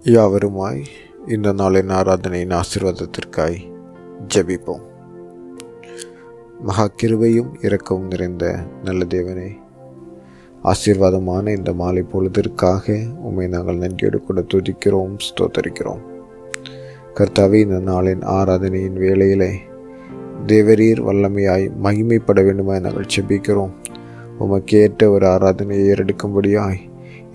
யாவருமாய் இந்த நாளின் ஆராதனையின் ஆசீர்வாதத்திற்காய் ஜெபிப்போம். மகா கிருபையும் இரக்கமும் நிறைந்த நல்ல தேவனே, ஆசீர்வாதமான இந்த மாலை பொழுதிற்காக உம்மை நாங்கள் நன்றியோடு கூட துதிக்கிறோம், ஸ்தோத்தரிக்கிறோம். கர்த்தாவே, இந்த நாளின் ஆராதனையின் வேளையிலே தேவரீர் வல்லமையாய் மகிமைப்பட வேண்டுமாய் நாங்கள் ஜெபிக்கிறோம். உமக்கேற்ற ஒரு ஆராதனையை ஏறெடுக்கும்படியாய்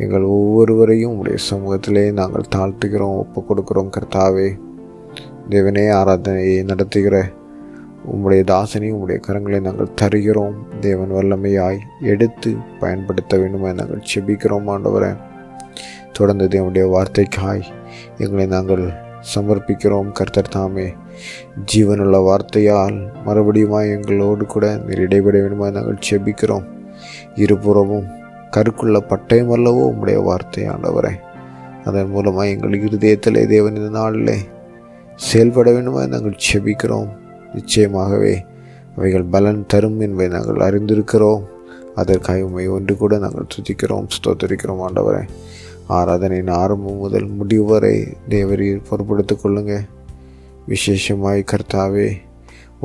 எங்கள் ஒவ்வொருவரையும் உடைய சமூகத்திலே நாங்கள் தாழ்த்துகிறோம், ஒப்பு கொடுக்கிறோம். கர்த்தாவே, தேவனே, ஆராதனையை நடத்துகிற உம்முடைய தாசனையும் உம்முடைய கரங்களை நாங்கள் தருகிறோம். தேவன் வல்லமையாய் எடுத்து பயன்படுத்த வேண்டுமாய் நாங்கள் செபிக்கிறோம். ஆண்டவரே, தொடர்ந்து தேவனுடைய வார்த்தைக்காய் எங்களை நாங்கள் சமர்ப்பிக்கிறோம். கர்த்தர் தாமே ஜீவனுள்ள வார்த்தையால் மறுபடியுமாய் எங்களோடு கூட நீர் இடைபெற வேண்டுமாய் நாங்கள் செபிக்கிறோம். இருபுறமும் கருக்குள்ள பட்டயம் அல்லவோ உம்முடைய வார்த்தை ஆண்டவரே. அதன் மூலமாக எங்கள் இருதயத்திலே தேவன் இந்த நாளிலே செயல்பட வேண்டுமாய் நாங்கள் செபிக்கிறோம். நிச்சயமாகவே அவைகள் பலன் தரும் என்பதை நாங்கள் அறிந்திருக்கிறோம். அதற்காக உண்மை ஒன்று கூட நாங்கள் துதிக்கிறோம், ஸ்தோத்தரிக்கிறோம். ஆண்டவரே, ஆராதனையின் ஆரம்பம் முதல் முடிவு வரை தேவரீர் பொறுப்படுத்திக் கொள்ளுங்க. விசேஷமாய் கர்த்தாவே,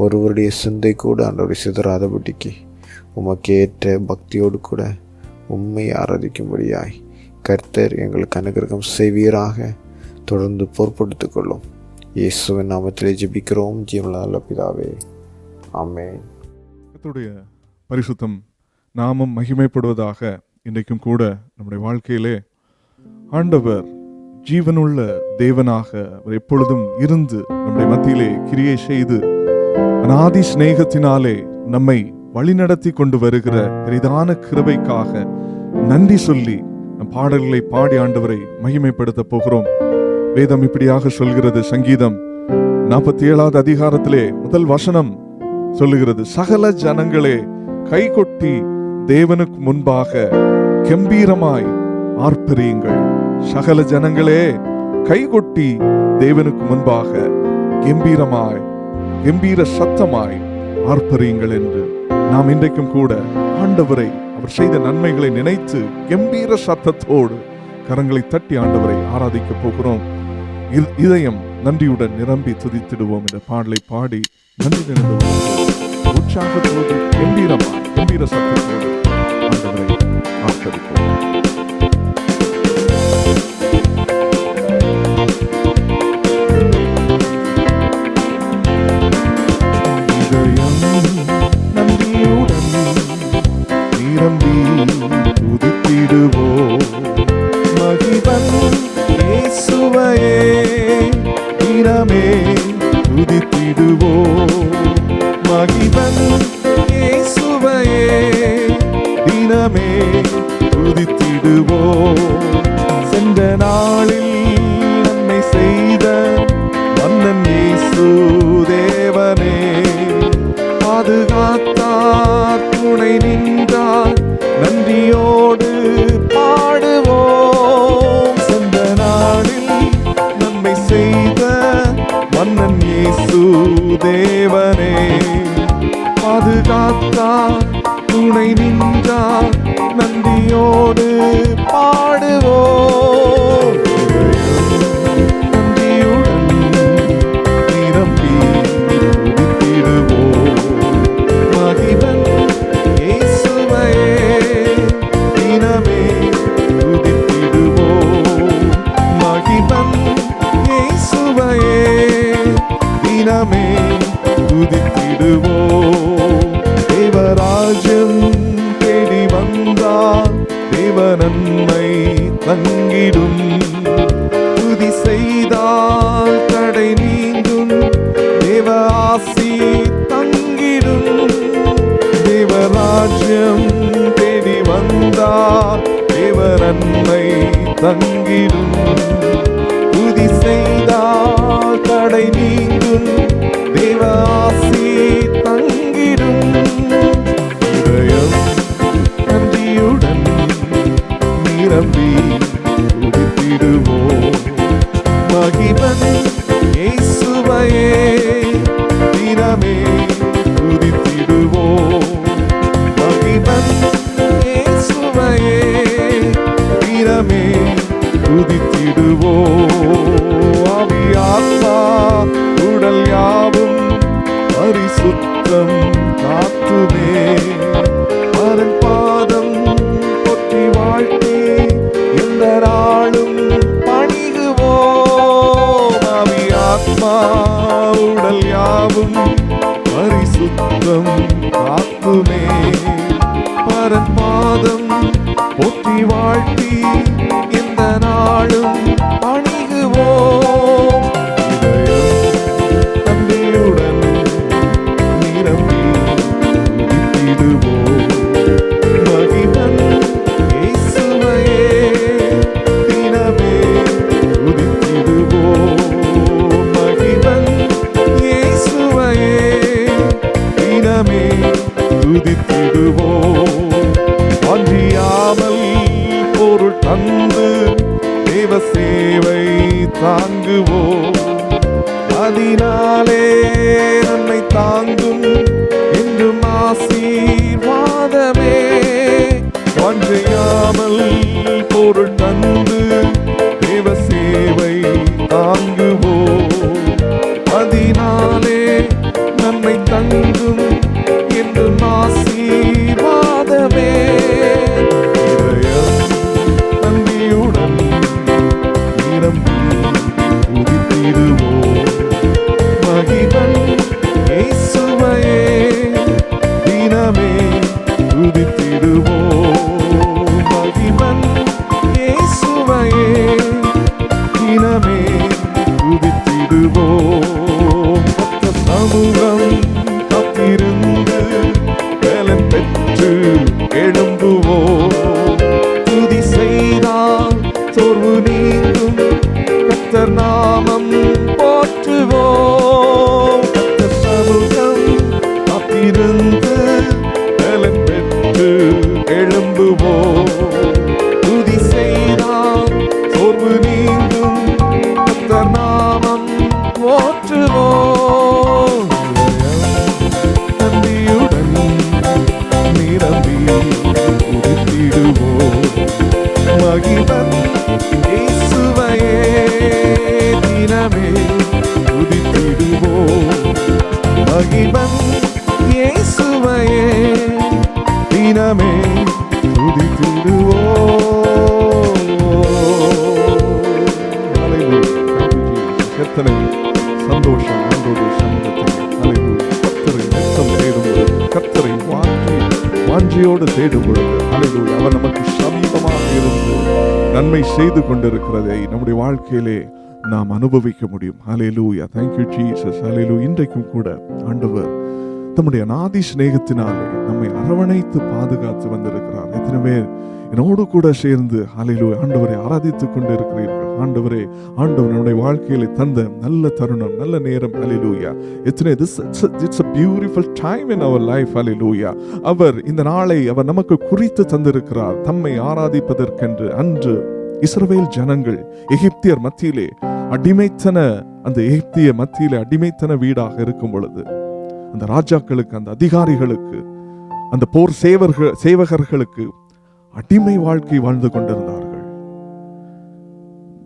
ஒருவருடைய சிந்தை கூட ஆண்டவரை சிதறாதபடிக்கு உமக்கேற்ற பக்தியோடு கூட உம்மை ஆராதிக்கும்படியாய் கர்த்தர் எங்களுக்கு அனுகிரகம் செய்வீராக. தொடர்ந்து பொறுப்படுத்திக் கொள்ளும். இயேசுவின் நாமத்திலே ஜெபிக்கிறோம், ஜீவனுள்ள பிதாவே, ஆமென். கர்த்தருடைய பரிசுத்தம் நாமம் மகிமைப்படுவதாக. இன்றைக்கும் கூட நம்முடைய வாழ்க்கையிலே ஆண்டவர் ஜீவனுள்ள தேவனாக அவர் எப்பொழுதும் இருந்து நம்முடைய மத்தியிலே கிரியை செய்து அநாதி சிநேகத்தினாலே நம்மை வழிநடத்தி கொண்டு வருகிற பெரிதான கிருபைக்காக நன்றி சொல்லி நம் பாடல்களை பாடி ஆண்டவரை மகிமைப்படுத்த போகிறோம். வேதம் இப்படியாக சொல்கிறது. சங்கீதம் 47வது அதிகாரத்திலே முதல் வசனம் சொல்லுகிறது, சகல ஜனங்களே கைகொட்டி தேவனுக்கு முன்பாக கம்பீரமாய் ஆர்ப்பரியுங்கள். சகல ஜனங்களே கைகொட்டி தேவனுக்கு முன்பாக கம்பீர சத்தமாய் ஆர்ப்பரியுங்கள் என்று நாம் இன்றைக்கும் கூட ஆண்டவரை, அவர் செய்த நன்மைகளை நினைத்து கம்பீர சத்தத்தோடு கரங்களை தட்டி ஆண்டவரை ஆராதிக்க போகிறோம். இதயம் நன்றியுடன் நிரம்பி துதித்திடுவோம் என்ற பாடலை பாடி நன்றி நினைந்து உற்சாகத்தோடு கம்பீர சத்தத்தோடு ஆண்டவரை ஆர்ப்பரிப்போம். சென்ற நாளில் நன்மை செய்த மன்னன் இயேசு தேவனே, பாதுகாத்தார், துணை நின்றார், நன்றியோடு பாடுவோம். சென்ற நாளில் நன்மை செய்த மன்னன் இயேசு தேவனே, பாதுகாத்தார், துணை நின்றார், நன்றியோடு பாடுவோம். நன்றியுடன் நிரம்பி துதித்திடுவோம். மகிமன் இயேசுவையே தினமே துதித்திடுவோம். மகிமன் இயேசுவையே தினமே துதித்திடுவோம். தேவராஜ்யம் தேடி வந்தார், தேவ நன்மை தங்கிடும். துதி செய்தால் தடை நீங்கும், தேவ ஆசி தங்கிடும். தேவராஜ்யம் தேடி வந்தார், தேவ நன்மை தங்கிடும். துதி செய்தால் தடை நீங்கும், தேவ ஆசி தங்கிடும். இதயம் நன்றியுடன் நிரம்பி துதித்திடுவோம். மகிமன் இயேசுவையே தினமே துதித்திடுவோம். மகிமன் இயேசுவையே தினமே துதித்திடுவோம். போற்றி வாழ்த்தி இந்த நாளும் அணுகுவோம். இதயம் நன்றியுடன் நிரம்பி துதித்திடுவோம். மகிமன் இயேசுவையே தினமே துதித்திடுவோம். மகிமன் இயேசுவையே தினமே துதித்திடுவோம். அன்றியாமல் பொருள் தந்து தேவ சேவை தாங்குவோம். அதனாலே நம்மை தாங்கும் என்றும் ஆசீர்வாதமே. அன்றியாமல் பொருள் தந்து தேவ சேவை தாங்குவோம். அதனாலே நம்மை தங்கும் என்றும் ஆசீர்வாதமே. இதயம் நன்றியுடன் நிரம்பி துதித்திடுவோம். மகிமன் இயேசுவையே தினமே துதித்திடுவோம். மகிமன் இயேசுவையே தினமே துதித்திடுவோம். மொத்த சமூகம் காத்திருந்து பலன் பெற்று எழும்புவோம். துதி செய்தால் சோர்வு நீங்கும் கர்த்தர் நாமம் போற்றுவோம். கர்த்தர் சமூகம் காத்திருந்து பலன் பெற்று எழும்புவோம். துதி செய்தால் சோர்வு நீங்கும் கர்த்தர் நாமம் போற்றுவோம். நன்றியுடன் நிரம்பி துதித்திடுவோம். மகிமன் இயேசுவையே தினமே துதித்திடுவோம். மகிமன் இயேசுவையே தினமே துதித்திடுவோம். எத்தனை சந்தோஷம் ஆண்டவருடைய சமூகத்தில். கர்த்தரை நித்தம் தேடும் பொழுது, கர்த்தரை வாஞ்சியோடு தேடும் பொழுது, ஹல்லேலூயா, அவர் நமக்கு சமீபமாக இருந்து நன்மை செய்து கொண்டிருக்கிறதை நம்முடைய வாழ்க்கையிலே நாம் அனுபவிக்க முடியும். ஹல்லேலூயா, thank you Jesus. ஹல்லேலூயா. இன்றைக்கும் கூட ஆண்டவர் தம்முடைய அநாதி சிநேகத்தினாலே நம்மை அரவணைத்து பாதுகாத்து வந்திருக்கிறார். எத்தனை பேர் என்னோடு கூட சேர்ந்து ஹல்லேலூயா ஆண்டவரை ஆராதித்துக் கொண்டு இருக்கிறீர்கள்? ஆண்டவரே, ஆண்டவர் நம்முடைய வாழ்க்கையில தந்த நல்ல தருணம், நல்ல நேரம். ஹல்லேலூயா. எத்தனை it's a beautiful time in our life. ஹல்லேலூயா. அவர் இந்த நாளை அவர் நமக்கு குறித்து தந்திருக்கிறார் தம்மை ஆராதிப்பதற்கென்று. அன்று இஸ்ரவேல் ஜனங்கள் எகிப்தியர் மத்தியிலே அடிமைத்தன, அந்த எகிப்திய மத்தியிலே அடிமைத்தன வீடாக இருக்கும் பொழுது, அந்த ராஜாக்களுக்கு, அந்த அதிகாரிகளுக்கு, அந்த போர் சேவகர்களுக்கு அடிமை வாழ்க்கை வாழ்ந்து கொண்டிருந்தார்கள்.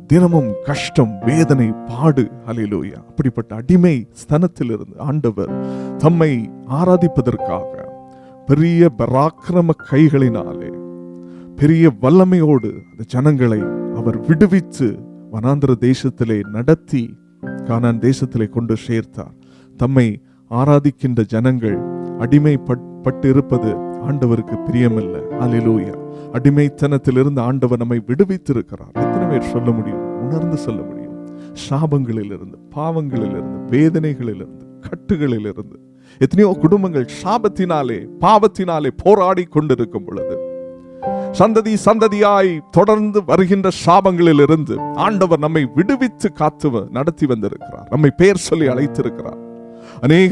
தினமும் கஷ்டம், வேதனை, பாடு. ஹல்லேலூயா. அப்படிப்பட்ட அடிமை ஸ்தனத்திலிருந்து ஆண்டவர் தம்மை ஆராதிப்பதற்காக பெரிய பராக்கிரம கைகளினாலே, பெரிய வல்லமையோடு அந்த ஜனங்களை அவர் விடுவித்து வனாந்திர தேசத்திலே நடத்தி கானான் தேசத்திலே கொண்டு சேர்த்தார். தம்மை ஆராதிக்கின்ற ஜனங்கள் அடிமைப்பட்டு இருப்பது ஆண்டவருக்கு பிரியமில்லை. ஹல்லேலூயா. அடிமைத்தனத்திலிருந்து ஆண்டவர் நம்மை விடுவித்திருக்கிறார். எத்தனை பேர் சொல்ல முடியும், உணர்ந்து சொல்ல முடியும்? சாபங்களிலிருந்து, பாவங்களிலிருந்து, வேதனைகளிலிருந்து, கட்டுகளிலிருந்து எத்தனையோ குடும்பங்கள் சாபத்தினாலே, பாவத்தினாலே போராடி கொண்டிருக்கும் பொழுது, சந்ததியாய் தொடர்ந்து வருகின்ற சாபங்களிலிருந்து ஆண்டவர் நம்மை விடுவித்து காத்து நடத்தி வந்திருக்கிறார். நம்மை பெயர் சொல்லி அழைத்திருக்கிறார்.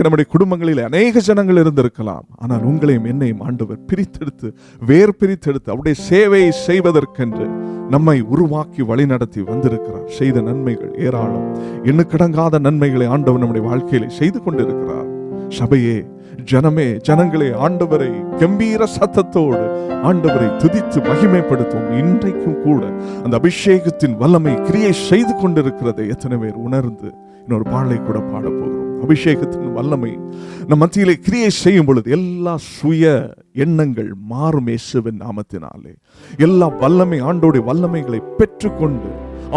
நம்முடைய குடும்பங்களில் அநேக ஜனங்கள் இருந்திருக்கலாம். ஆனால் உங்களையும் என்னையும் ஆண்டவர் பிரித்தெடுத்து, வேர் பிரித்தெடுத்து அவருடைய சேவையை செய்வதற்கென்று நம்மை உருவாக்கி வழிநடத்தி வந்திருக்கிறார். செய்த நன்மைகள் ஏராளம். எண்ணுக்கடங்காத நன்மைகளை ஆண்டவர் நம்முடைய வாழ்க்கையிலே செய்து கொண்டிருக்கிறார். சபையே, ஜனமே, ஜனங்களே, ஆண்டவரை கம்பீர சத்தத்தோடு ஆண்டவரை துதித்து மகிமைப்படுத்தும். இன்றைக்கும் கூட அந்த அபிஷேகத்தின் வல்லமை கிரியை செய்து கொண்டிருக்கிறதை எத்தனை பேர் உணர்ந்து இன்னொரு பாடலை கூட பாட போகிறோம். அபிஷேகத்தின் வல்லமை நம் மத்தியிலே கிரியை செய்யும் பொழுது எல்லா சுய எண்ணங்கள் மாறும். இயேசுவின் நாமத்தினாலே எல்லா வல்லமை, ஆண்டோடைய வல்லமைகளை பெற்றுக்கொண்டு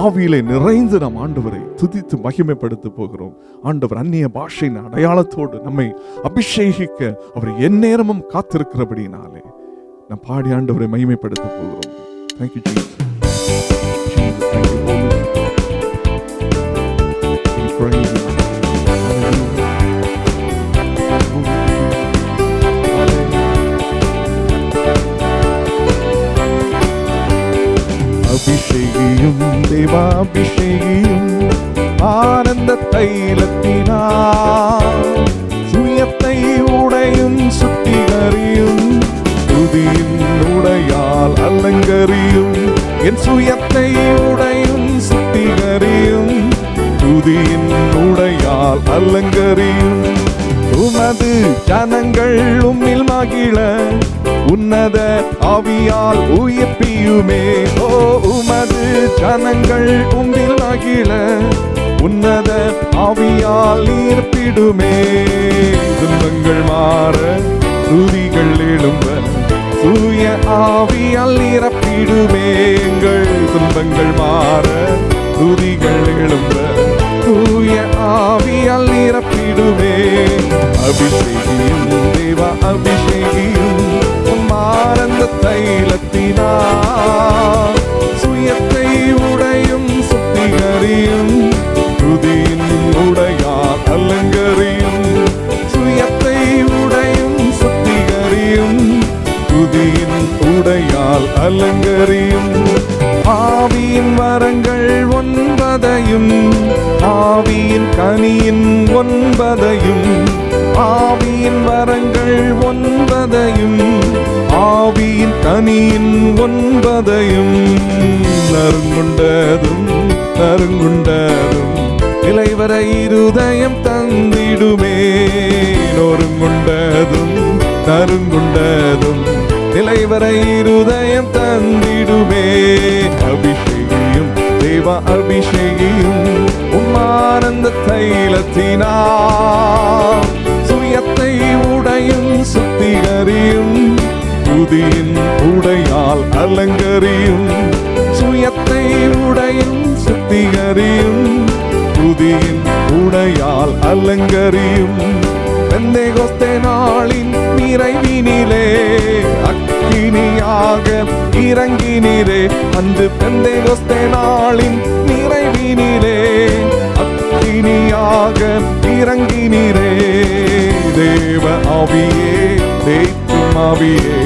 ஆவியிலே நிறைந்து நாம் ஆண்டவரை துதித்து மகிமைப்படுத்த போகிறோம். ஆண்டவர் அந்நிய பாஷையின் அடையாளத்தோடு நம்மை அபிஷேகிக்க அவர் எந்நேரமும் காத்திருக்கிறபடினாலே நாம் பாடி ஆண்டவரை மகிமைப்படுத்த போகிறோம். Thank you Jesus. Jesus, thank you Holy Spirit. We praise you. Hallelujah. அபிஷேகியும் தேவாபிஷேகியும் ஆனந்த தைலத்தினால் சுயத்தை உடையும் சுத்திகரியும் துதியின் உடையால் அலங்கரியும் என் சுயத்தை உடையும் சுத்திகரியும் துதியின் உடையால் அலங்கரியும் உமது ஜனங்கள் உம்மில் மகிழ உன்னத ஆவியால் உயிர்ப்பியுமே. ஓ உமது ஜனங்கள் உம்மில் மகிழ உன்னத ஆவியால் ஈர்ப்பிடுமே. துன்பங்கள் மாற துதிகள் எழும்ப தூய ஆவியால் நிரப்பிடுமே. எங்கள் துன்பங்கள் மாற துதிகள் எழும்ப தூய ஆவியால் நிரப்பிடுமே. அபிஷேகியும் தேவா அபிஷேகியும் ஆனந்த தைலத்தினால் சுயத்தை உடையும் சுத்திகரியும் துதியின் உடையால் அலங்கரியும் சுயத்தை உடையும் சுத்திகரியும் துதியின் உடையால் அலங்கரியும் ஆவியின் வரங்கள் 9 ஆவியின் கனியின் 9 ஆவியின் வரங்கள் 9 ஆவியின் கனியின் 9 நறுங்குண்டதும் நறுங்குண்டதும் நிலைவர இருதயம் தந்திடுமே. நொறுங்குண்டதும் நறுங்குண்டதும் நிலைவர இருதயம் தந்திடுமே. அபிஷேகியும் தேவ அபிஷேகியும் உம்மானந்த தைலத்தினால் சுயத்தை உடையும் சுத்திகரியும் துதியின் உடையால் அலங்கரியும் சுயத்தை உடையும் சுத்திகரியும் துதியின் உடையால் அலங்கரியும். பெந்தேகோஸ்தே நாளின் நிறைவினிலே அக்கினியாக இறங்கினீரே. அன்று பெந்தேகோஸ்தே நாளின் நிறைவினிலே அக்கினியாக இறங்கினீரே. தேவ ஆவியே தேற்றும் ஆவியே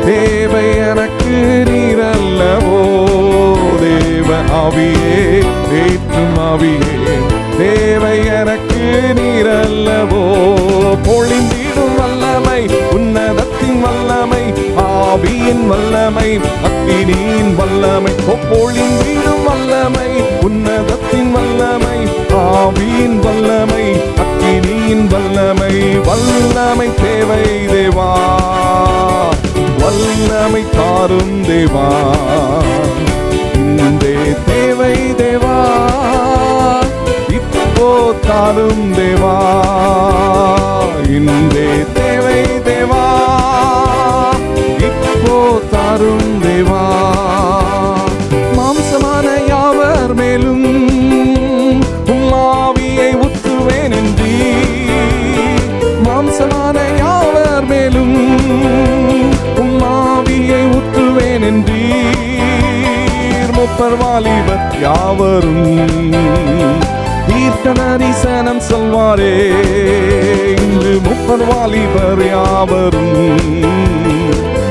தேவை எனக்கு நீரல்லவோ. தேவ ஆவியே தேற்றும் ஆவியே தேவை எனக்கு நீரல்லவோ. பொழிந்திடும் வல்லமை உன்னதத்தின் வல்லமை ஆவியின் வல்லமை அக்கினியின் வல்லமை. பொழிந்திடும் வல்லமை உன்னதத்தின் வல்லமை ஆவியின் வல்லமை அக்கினியின் வல்லமை. வல்லமை தேவை தேவா வல்லமை தாரும் தேவா. இன்றே தேவை தேவா இப்போ தாரும் தேவா. இன்றே தேவை தேவா இப்போ தாரும் தேவா. மாம்சமான யாவர் மேலும் ஆவியை ஊற்றுவேன் என்றீ. மாம்சமான யாவர் மேலும் ஆவியை ஊற்றுவேன் என்றீர். முப்பர் வாலிபர் யாவரும் தீர்க்க தரிசனம் சொல்வாரே. இன்று முப்பர் வாலிபர் யாவரும்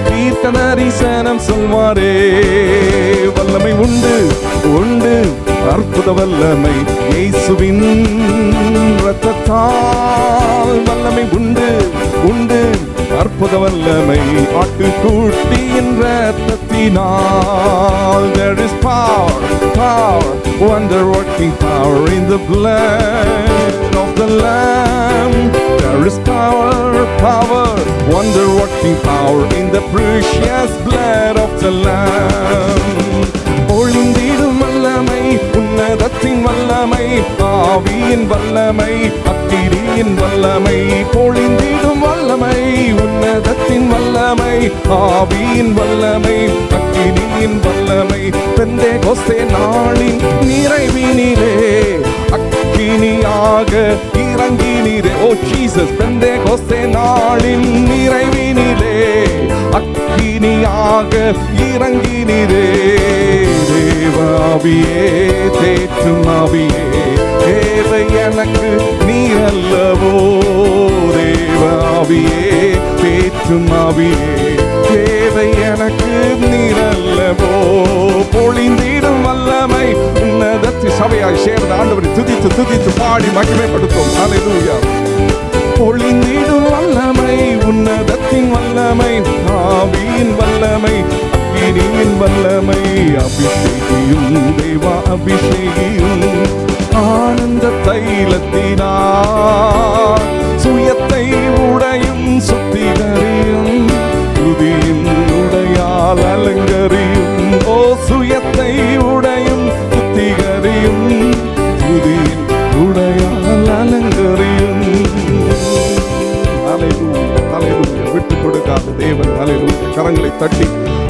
தீர்க்க தரிசனம் சொல்வாரே. வல்லமை உண்டு உண்டு அற்புத வல்லமை இயேசுவின் இரத்தத்தால். வல்லமை உண்டு உண்டு அற்புத வல்லமை ஆட்டுக்குட்டியின் இரத்தத்தினால். There is power, power, wonder working power in the blood of the Lamb. There is power, power, wonder working power in the precious blood of the Lamb. பொழிந்திடும் வல்லமை உன்னதத்தின் வல்லமை ஆவியின் வல்லமை அக்கினியின் வல்லமை. பொழிந்திடும் வல்லமை உன்னதத்தின் வல்லமை ஆவியின் வல்லமை அக்கினியின் வல்லமை. பெந்தேகோஸ்தே நாளின் நிறைவினிலே அக்கினியாக இறங்கினீரே. ஓ ஜீசஸ் பெந்தேகோஸ்தே நாளின் நிறைவினிலே அக்கினியாக இறங்கினீரே. தேவாவியே தேற்றும் ஆவியே தேவை எனக்கு நீர் அல்லவோ. தேவாவியே தேற்றும் ஆவியே தேவை எனக்கு நீர் அல்லவோ. பொழிந்திடும் வல்லமை உன்னதத்தில் சபையாய் சேர்ந்த ஆண்டவரை துதித்து துதித்து பாடி மகிமைப்படுத்தும். ஹல்லேலூயா. பொழிந்திடும் வல்லமை உன்னதத்தின் வல்லமை ஆவியின் வல்லமை அக்கினியின் வல்லமை அபிஷேகியும் தேவா அபிஷேகியும் ஆனந்த தைலத்தினார் சுயத்தை உடையும் சுத்திகரியும் துதியின் உடையால் அலங்கரியும். ஓ சுயத்தை உடையும் சுத்திகரியும் துதியின் உடையால் அலங்கரியும். விட்டுக் கொடுக்காத தேவன். ஹல்லேலூயா. கரங்களை தட்டி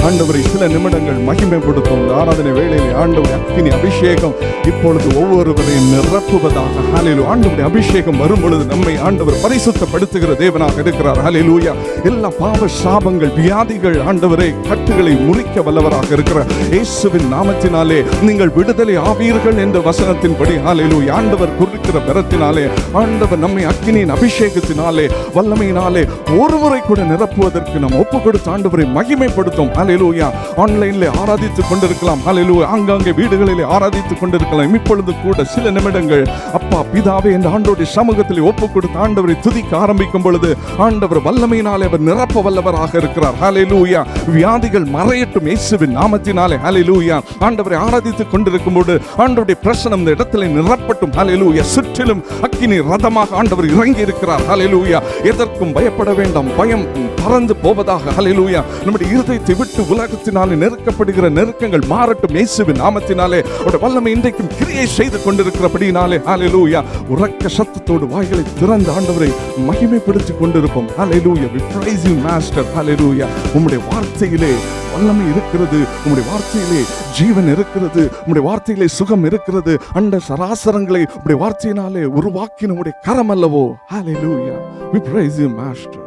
ஆண்டவரை சில நிமிடங்கள் மகிமைப்படுத்தும். ஆராதனை வேளையிலே ஆண்டவரை அக்கினி அபிஷேகம் இப்பொழுது ஒவ்வொருவரையும் நிரப்புவதாக. ஹல்லேலூயா. ஆண்டவருடைய அபிஷேகம் வரும் பொழுது நம்மை ஆண்டவர் பரிசுத்தப்படுத்துகிற தேவனாக இருக்கிறார். ஹல்லேலூயா. எல்லா பாவ சாபங்கள் வியாதிகள் ஆண்டவரை கட்டுகளை முறிக்க வல்லவராக இருக்கிறார். இயேசுவின் நாமத்தினாலே நீங்கள் விடுதலை ஆவீர்கள் என்ற வசனத்தின்படி ஹல்லேலூயா ஆண்டவர் கொடுக்கிற பலத்தினாலே ஆண்டவர் நம்மை அக்கினியின் அபிஷேகத்தினாலே வல்லமையினாலே ஒருமுறை கூட நிரப்புவதற்கு நாம் ஒப்பு கொடுத்து ஆண்டவரை மகிமைப்படுத்தும். ஹல்லேலூயா. ஆன்லைனில் ஆராதித்துக் கொண்டிருக்கலாம். ஹல்லேலூயா. ஆங்காங்கே வீடுகளிலே ஆராதித்துக் கொண்டிருக்கலாம். இப்பொழுது கூட சில நிமிடங்கள் அப்பா பிதாவே என்ற ஆண்டவருடைய சமூகத்தில் ஒப்பு கொடுத்து ஆண்டவரை துதிக்க ஆரம்பிக்கும் பொழுது ஆண்டவர் வல்லமையினாலே அவர் நிரப்ப வல்லவராக இருக்கிறார். ஹல்லேலூயா. வியாதிகள் மறையட்டும் இயேசுவின் நாமத்தினாலே. ஹல்லேலூயா. ஆண்டவரை ஆராதித்துக் கொண்டிருக்கும் போது ஆண்டவருடைய பிரசன்னம் இந்த இடத்திலே நிரப்பட்டும். ஹல்லேலூயா. சுற்றிலும் அக்கினி ரதமாக ஆண்டவர் இறங்கி இருக்கிறார். ஹல்லேலூயா. எதற்கும் பயப்பட வேண்டாம். பயம் பறந்து போவதாக. ஹல்லேலூயா. நம்முடைய இருதயத்தை விட்டு உலகத்தினாலே நெருக்கப்படுகிற நெருக்கங்கள் மாறட்டும் இயேசுவின் நாமத்தினாலே. அவருடைய வல்லமை இன்றைக்கும் கிரியை செய்து கொண்டிருக்கிறபடினாலே ஹல்லேலூயா உரக்க சத்தத்தோடு வாய்களை திறந்து ஆண்டவரை மகிமைப்படுத்திக் கொண்டிருப்போம். ஹல்லேலூயா. We praise you master. ஹல்லேலூயா. உம்முடைய வார்த்தையிலே வல்லமை இருக்கிறது. உம்முடைய வார்த்தையிலே ஜீவன் இருக்கிறது. உம்முடைய வார்த்தையிலே சுகம் இருக்கிறது. அண்ட சராசரங்களை உம்முடைய வார்த்தையினாலே உருவாக்கின உம்முடைய கரம் அல்லவோ. ஹல்லேலூயா. We praise you master.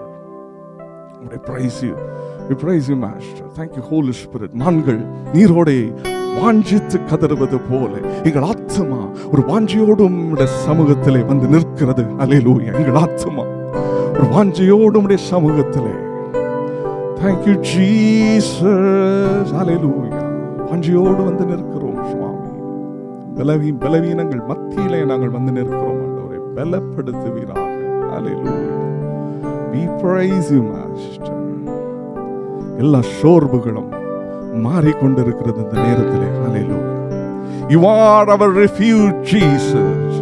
We praise you. We praise you master. Thank you Holy Spirit. நான்கள் நீரோடே வாஞ்சித்து கதறுவது போல எங்கள் ஆத்துமா ஒரு வாஞ்சியோடு உம்முடைய சமூகத்திலே வந்து நிற்கிறது. ஹல்லேலூயா. எங்கள் ஆத்துமா ஒரு வாஞ்சியோடு உம்முடைய சமூகத்திலே. Thank you Jesus. ஹல்லேலூயா. வாஞ்சியோடு வந்து நிற்கிறோம் சுவாமி. பலவீனங்கள் மத்தியிலே நாங்கள் வந்து நிற்கிறோம். ஆண்டவரே பலப்படுத்துவீராக. ஹல்லேலூயா. We praise you master. எல்லா சோர்வுகளும் மாறிக்கொண்டிருக்கிறது இந்த நேரத்திலே. ஹல்லேலூயா. You are our refuge Jesus.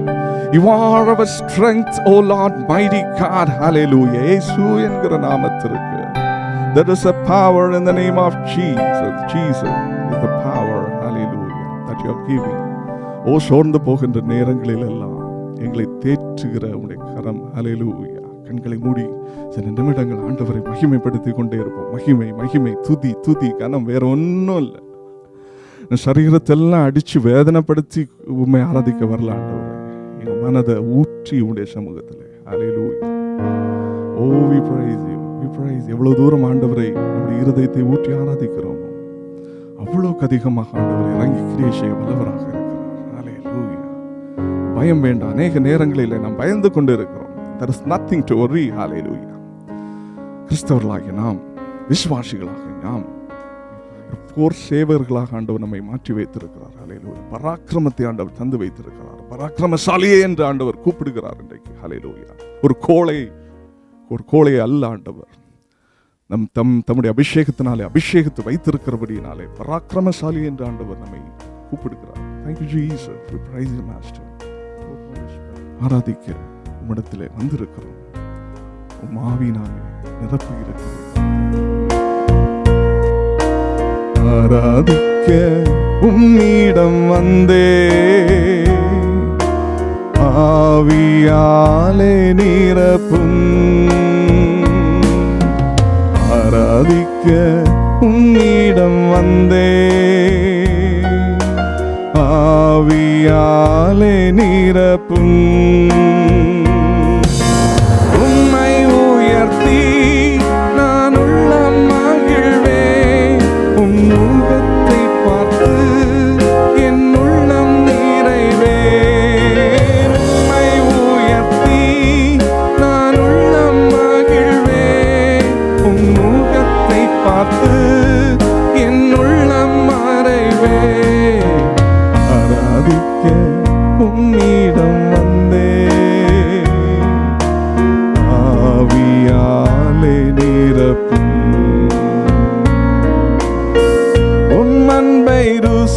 You are our strength, O Lord mighty God. Hallelujah. இயேசு என்கிற நாமத்திற்கு there is a power in the name of Jesus. Jesus is the power. Hallelujah. That you are giving. ஓ சோர்ந்து போகின்ற நேரங்களில் எல்லாம் எங்களை தேற்றுகிற உம்முடைய கரம். ஹல்லேலூயா. கண்களை மூடி சில நிமிடங்கள் ஆண்டவரை மகிமைப்படுத்திக் கொண்டே இருப்போம். மகிமை மகிமை துதி துதி கனம் வேற ஒன்றும் இல்லை. சரீரத்தெல்லாம் அடிச்சு வேதனைப்படுத்தி உண்மை ஆராதிக்க வரல ஆண்டவரே. எங்க மனதை ஊற்றி உடைய சமூகத்தில். ஹல்லேலூயா. ஓ we praise you. We praise you. எவ்வளவு தூரம் ஆண்டவரை நம்முடைய இருதயத்தை ஊற்றி ஆராதிக்கிறோமோ அவ்வளவுக்கு அதிகமாக ஆண்டவரை இறங்கி கிரியை செய்ய வல்லவராக இருக்கிறார். ஹல்லேலூயா. பயம் வேண்டாம். அநேக நேரங்களில் நாம் பயந்து கொண்டு இருக்கிறோம். There is nothing to worry. Hallelujah. கிறிஸ்தவர்களாகிய நாம், விசுவாசிகளாக நாம் போர் சேவகர்களாக ஆண்டவர் நம்மை மாற்றி வைத்திருக்கிறார். ஹல்லேலூயா. பராக்கிரமத்தை ஆண்டவர் தந்து வைத்திருக்கிறார். பராக்கிரமசாலியே என்று ஆண்டவர் கூப்பிடுகிறார் இன்றைக்கு. ஹல்லேலூயா. ஒரு கோழை அல்ல ஆண்டவர். தம்முடைய அபிஷேகத்தினாலே அபிஷேகத்தை வைத்திருக்கிறபடியினாலே பராக்கிரமசாலி என்று ஆண்டவர் நம்மை கூப்பிடுகிறார். Thank you Jesus. We praise you master. ஆராதிக்க உம்மிடத்திலே வந்திருக்கிறோம். உம் ஆவியினாலே நிரப்பி இருக்கிறோம். ஆராதிக்க உம்மிடம் வந்தே ஆவியாலே நிரப்பும். ஆராதிக்க உம்மிடம் வந்தே ஆவியாலே நிரப்பும். உம்மை உயர்த்தி நான் உள்ளம் மகிழ்வேன்.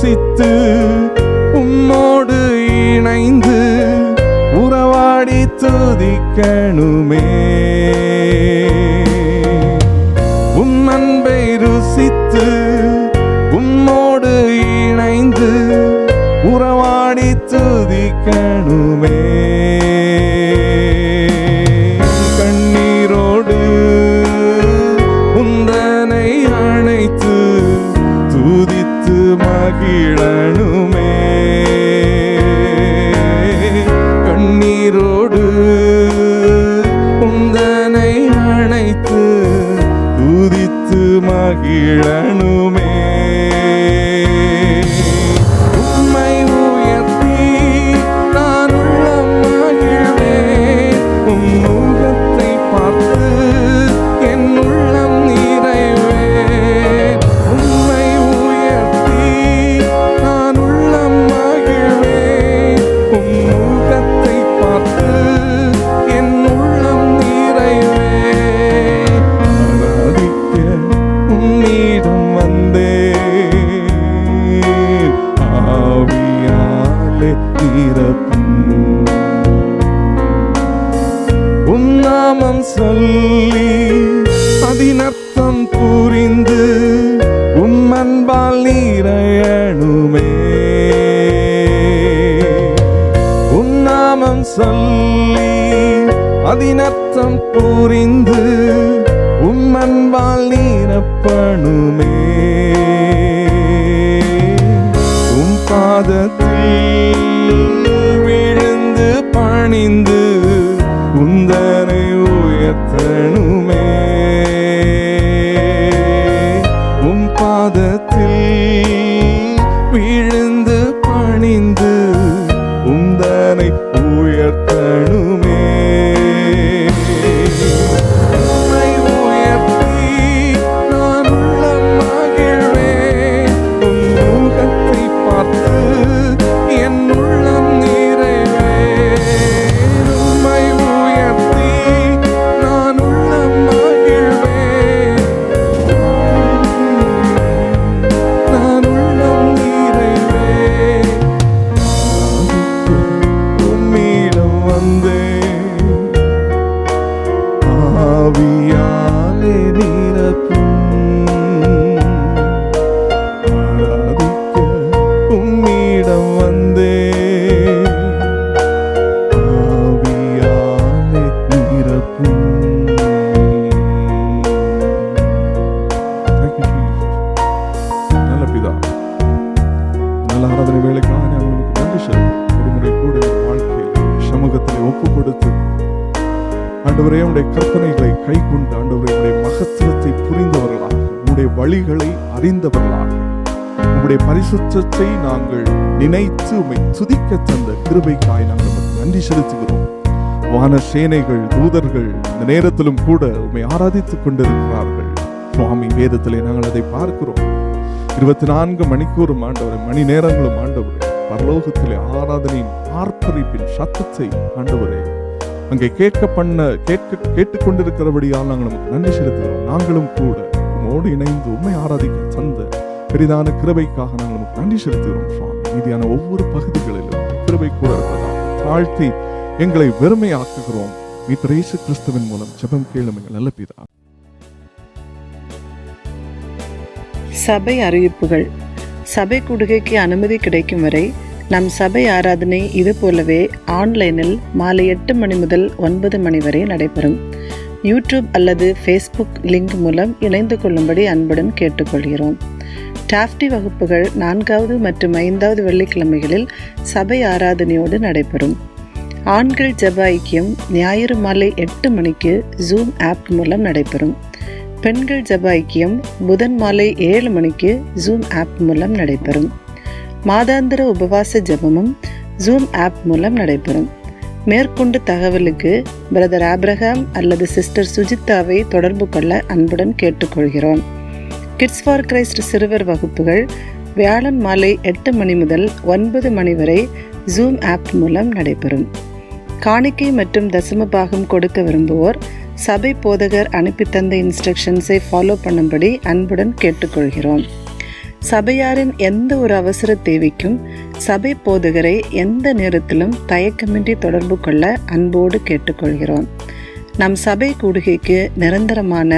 ருசித்து உம்மோடு இணைந்து உறவாடி துதிக்கணுமே. உம் அன்பை ருசித்து உம்மோடு இணைந்து உறவாடி துதிக்கணுமே. கண்ணீரோடு உந்தனை அணைத்து துதித்து மகிழணுமே. கண்ணீரோடு உந்தனை அணைத்து துதித்து மகிழணுமே. உம்மை உயர்த்தி நான் உள்ளம் மகிழ்வேன். உம் முகத்தை பார்த்து என் உள்ளம் நிறைவேன். உம்மை உயர்த்தி நான் உள்ளம் மகிழ்வேன். உம் முகத்தை பார்த்து என் உள்ளம் நிறைவேன். ஆராதிக்க உம்மிடம் வந்தேன். ஆவியாலே நிரப்பும். உம் நாமம் சொல்லி அதினர்த்தம் புரிந்து உம் அன்பால் நிறையணுமே. உம் நாமம் சொல்லி அதினர்த்தம் புரிந்து உம் அன்பால் நிரப்பணுமே. உம் பாதத்தில் விழுந்து பணிந்து உந்தனை உயர்த்தணுமே. உம் பாதத்தில் விழுந்து பணிந்து உந்தனை உயர்த்தணுமே. உம்மை உயர்த்தி நான் உள்ளம் மகிழ்வேன். உம் முகத்தை பார்த்து என் உள்ளம் நிறைவேன். உம்மை உயர்த்தி நான் உள்ளம் மகிழ்வேன். நான் உள்ளம் நிறைவேன். உம்மிடம் வந்தேன். ஆவியாலே நிரப்பும். ஆராதிக்க உம்மிடம் வந்தேன். ஆவியாலே நிரப்பும். Thank you, Jesus. நல்ல பிதா, நல்ல ஆராதனை வேலைக்காக நான் உங்களுக்கு நன்றி செலுத்துகிறேன். ஒரு முறை கூட என் வாழ்க்கையில் சமூகத்திலே ஒப்பு கொடுத்து ஆண்டவரே உடைய கற்பனைகளை கை கொண்டு ஆண்டவரே உடைய மகத்துவத்தை புரிந்தவர்களாக, உடைய வழிகளை அறிந்தவர்களாக, உடைய பரிசுத்தத்தை நாங்கள் நினைத்து உம்மை துதிக்க தந்த கிருபைக்காய் நாங்கள் உமக்கு நன்றி செலுத்துகிறோம். வான சேனைகள் தூதர்கள் இந்த நேரத்திலும் கூட உம்மை ஆராதித்துக் கொண்டிருக்கிறார்கள். சுவாமி, வேதத்திலே நாங்கள் அதை பார்க்கிறோம். 24 மணிக்கூறும் ஆண்டவரே, மணி நேரங்களும் ஆண்டவரே, பரலோகத்திலே ஆராதனையின் ஆர்ப்பரிப்பின் சத்தத்தை ஆண்டவரே அங்கே கேட்டுக்கொண்டிருக்கிறபடியால் நாங்கள் நமக்கு நன்றி செலுத்துகிறோம். நாங்களும் கூட உம்மோடு இணைந்து உம்மை ஆராதிக்க தந்த பெரிதான கிருபைக்காக நாங்கள் நமக்கு நன்றி செலுத்துகிறோம். சுவாமி, மீதியான ஒவ்வொரு பகுதிகளிலும் கிருபை கூட இருப்பதாக தாழ்த்தி எங்களை வெறுமையாக்குகிறோம். மீட்பர் இயேசு கிறிஸ்துவின் மூலம் ஜெபம் கேளும் எங்கள் நல்ல பிதா. சபை அறிவிப்புகள். சபை கூடுகைக்கு அனுமதி கிடைக்கும் வரை நம் சபை ஆராதனை இது போலவே ஆன்லைனில் மாலை 8 மணி முதல் 9 மணி வரை நடைபெறும். யூடியூப் அல்லது ஃபேஸ்புக் லிங்க் மூலம் இணைந்து கொள்ளும்படி அன்புடன் கேட்டுக்கொள்கிறோம். டாஃப்டி வகுப்புகள் 4வது மற்றும் 5வது வெள்ளிக்கிழமைகளில் சபை ஆராதனையோடு நடைபெறும். ஆண்கள் ஜெப ஐக்கியம் ஞாயிறு மாலை 8 மணிக்கு ஜூம் ஆப் மூலம் நடைபெறும். பெண்கள் ஜெப ஐக்கியம் புதன் மாலை 7 மணிக்கு ஜூம் ஆப் மூலம் நடைபெறும். மாதாந்திர உபவாச ஜெபமும் ஜூம் ஆப் மூலம் நடைபெறும். மேற்கொண்டு தகவலுக்கு பிரதர் ஆப்ரஹாம் அல்லது சிஸ்டர் சுஜிதாவை தொடர்பு கொள்ள அன்புடன் கேட்டுக்கொள்கிறோம். கிட்ஸ் ஃபார் கிரைஸ்ட் சிறுவர் வகுப்புகள் வியாழன் மாலை 8 மணி முதல் 9 மணி வரை ஜூம் ஆப் மூலம் நடைபெறும். காணிக்கை மற்றும் தசம பாகம் கொடுக்க விரும்புவோர் சபை போதகர் அனுப்பி தந்த இன்ஸ்ட்ரக்ஷன்ஸை ஃபாலோ பண்ணும்படி அன்புடன் கேட்டுக்கொள்கிறோம். சபையாரின் எந்த ஒரு அவசர தேவைக்கும் சபை போதகரை எந்த நேரத்திலும் தயக்கமின்றி தொடர்பு கொள்ள அன்போடு கேட்டுக்கொள்கிறோம். நம் சபை கூடுகைக்கு நிரந்தரமான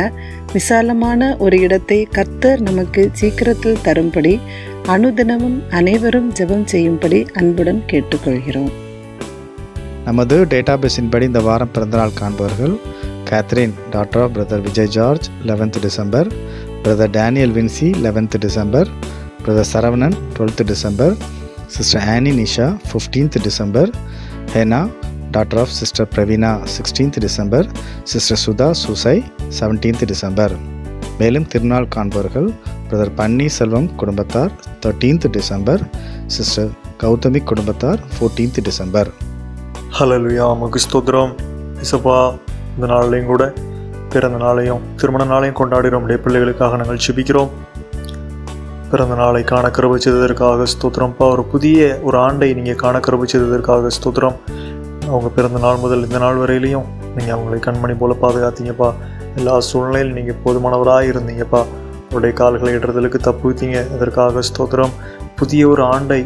விசாலமான ஒரு இடத்தை கர்த்தர் நமக்கு சீக்கிரத்தில் தரும்படி அனுதினமும் அனைவரும் ஜெபம் செய்யும்படி அன்புடன் கேட்டுக்கொள்கிறோம். நமது டேட்டாபேஸின் படி இந்த வாரம் பிறந்தநாள் காண்பவர்கள்: Catherine daughter of brother Vijay George 11th December, brother Daniel Vinci 11th December, brother Saravanan 12th December, sister Annie Nisha 15th December, Hena daughter of sister Praveena 16th December, sister Sudha Susai 17th December. மேலும் திருநாள் காண்பவர்கள்: பிரதர் பன்னி செல்வம் குடும்பத்தார் 13th டிசம்பர், சிஸ்டர் கௌதமி குடும்பத்தார் 14th December. ஹல்லேலூயா, உமக்கு ஸ்தோத்திரம் இசப்பா. இந்த நாளையும் கூட பிறந்த நாளையும் திருமண நாளையும் கொண்டாடுகிறோம். நம்முடைய பிள்ளைகளுக்காக நாங்கள் ஜெபிக்கிறோம். பிறந்த நாளை காண கிருபை செய்ததற்காக ஸ்தோத்திரம்ப்பா. ஒரு புதிய ஒரு ஆண்டை நீங்கள் காண கிருபை செய்ததற்காக ஸ்தோத்திரம். அவங்க பிறந்த நாள் முதல் இந்த நாள் வரையிலையும் நீங்கள் அவங்களை கண்மணி போல் பாதுகாத்தீங்கப்பா. எல்லா சூழ்நிலையிலும் நீங்கள் போதுமானவராக இருந்தீங்கப்பா. அவருடைய கால்களை இடறதலுக்கு தப்புவித்தீங்க. அதற்காக ஸ்தோத்திரம். புதிய ஒரு ஆண்டை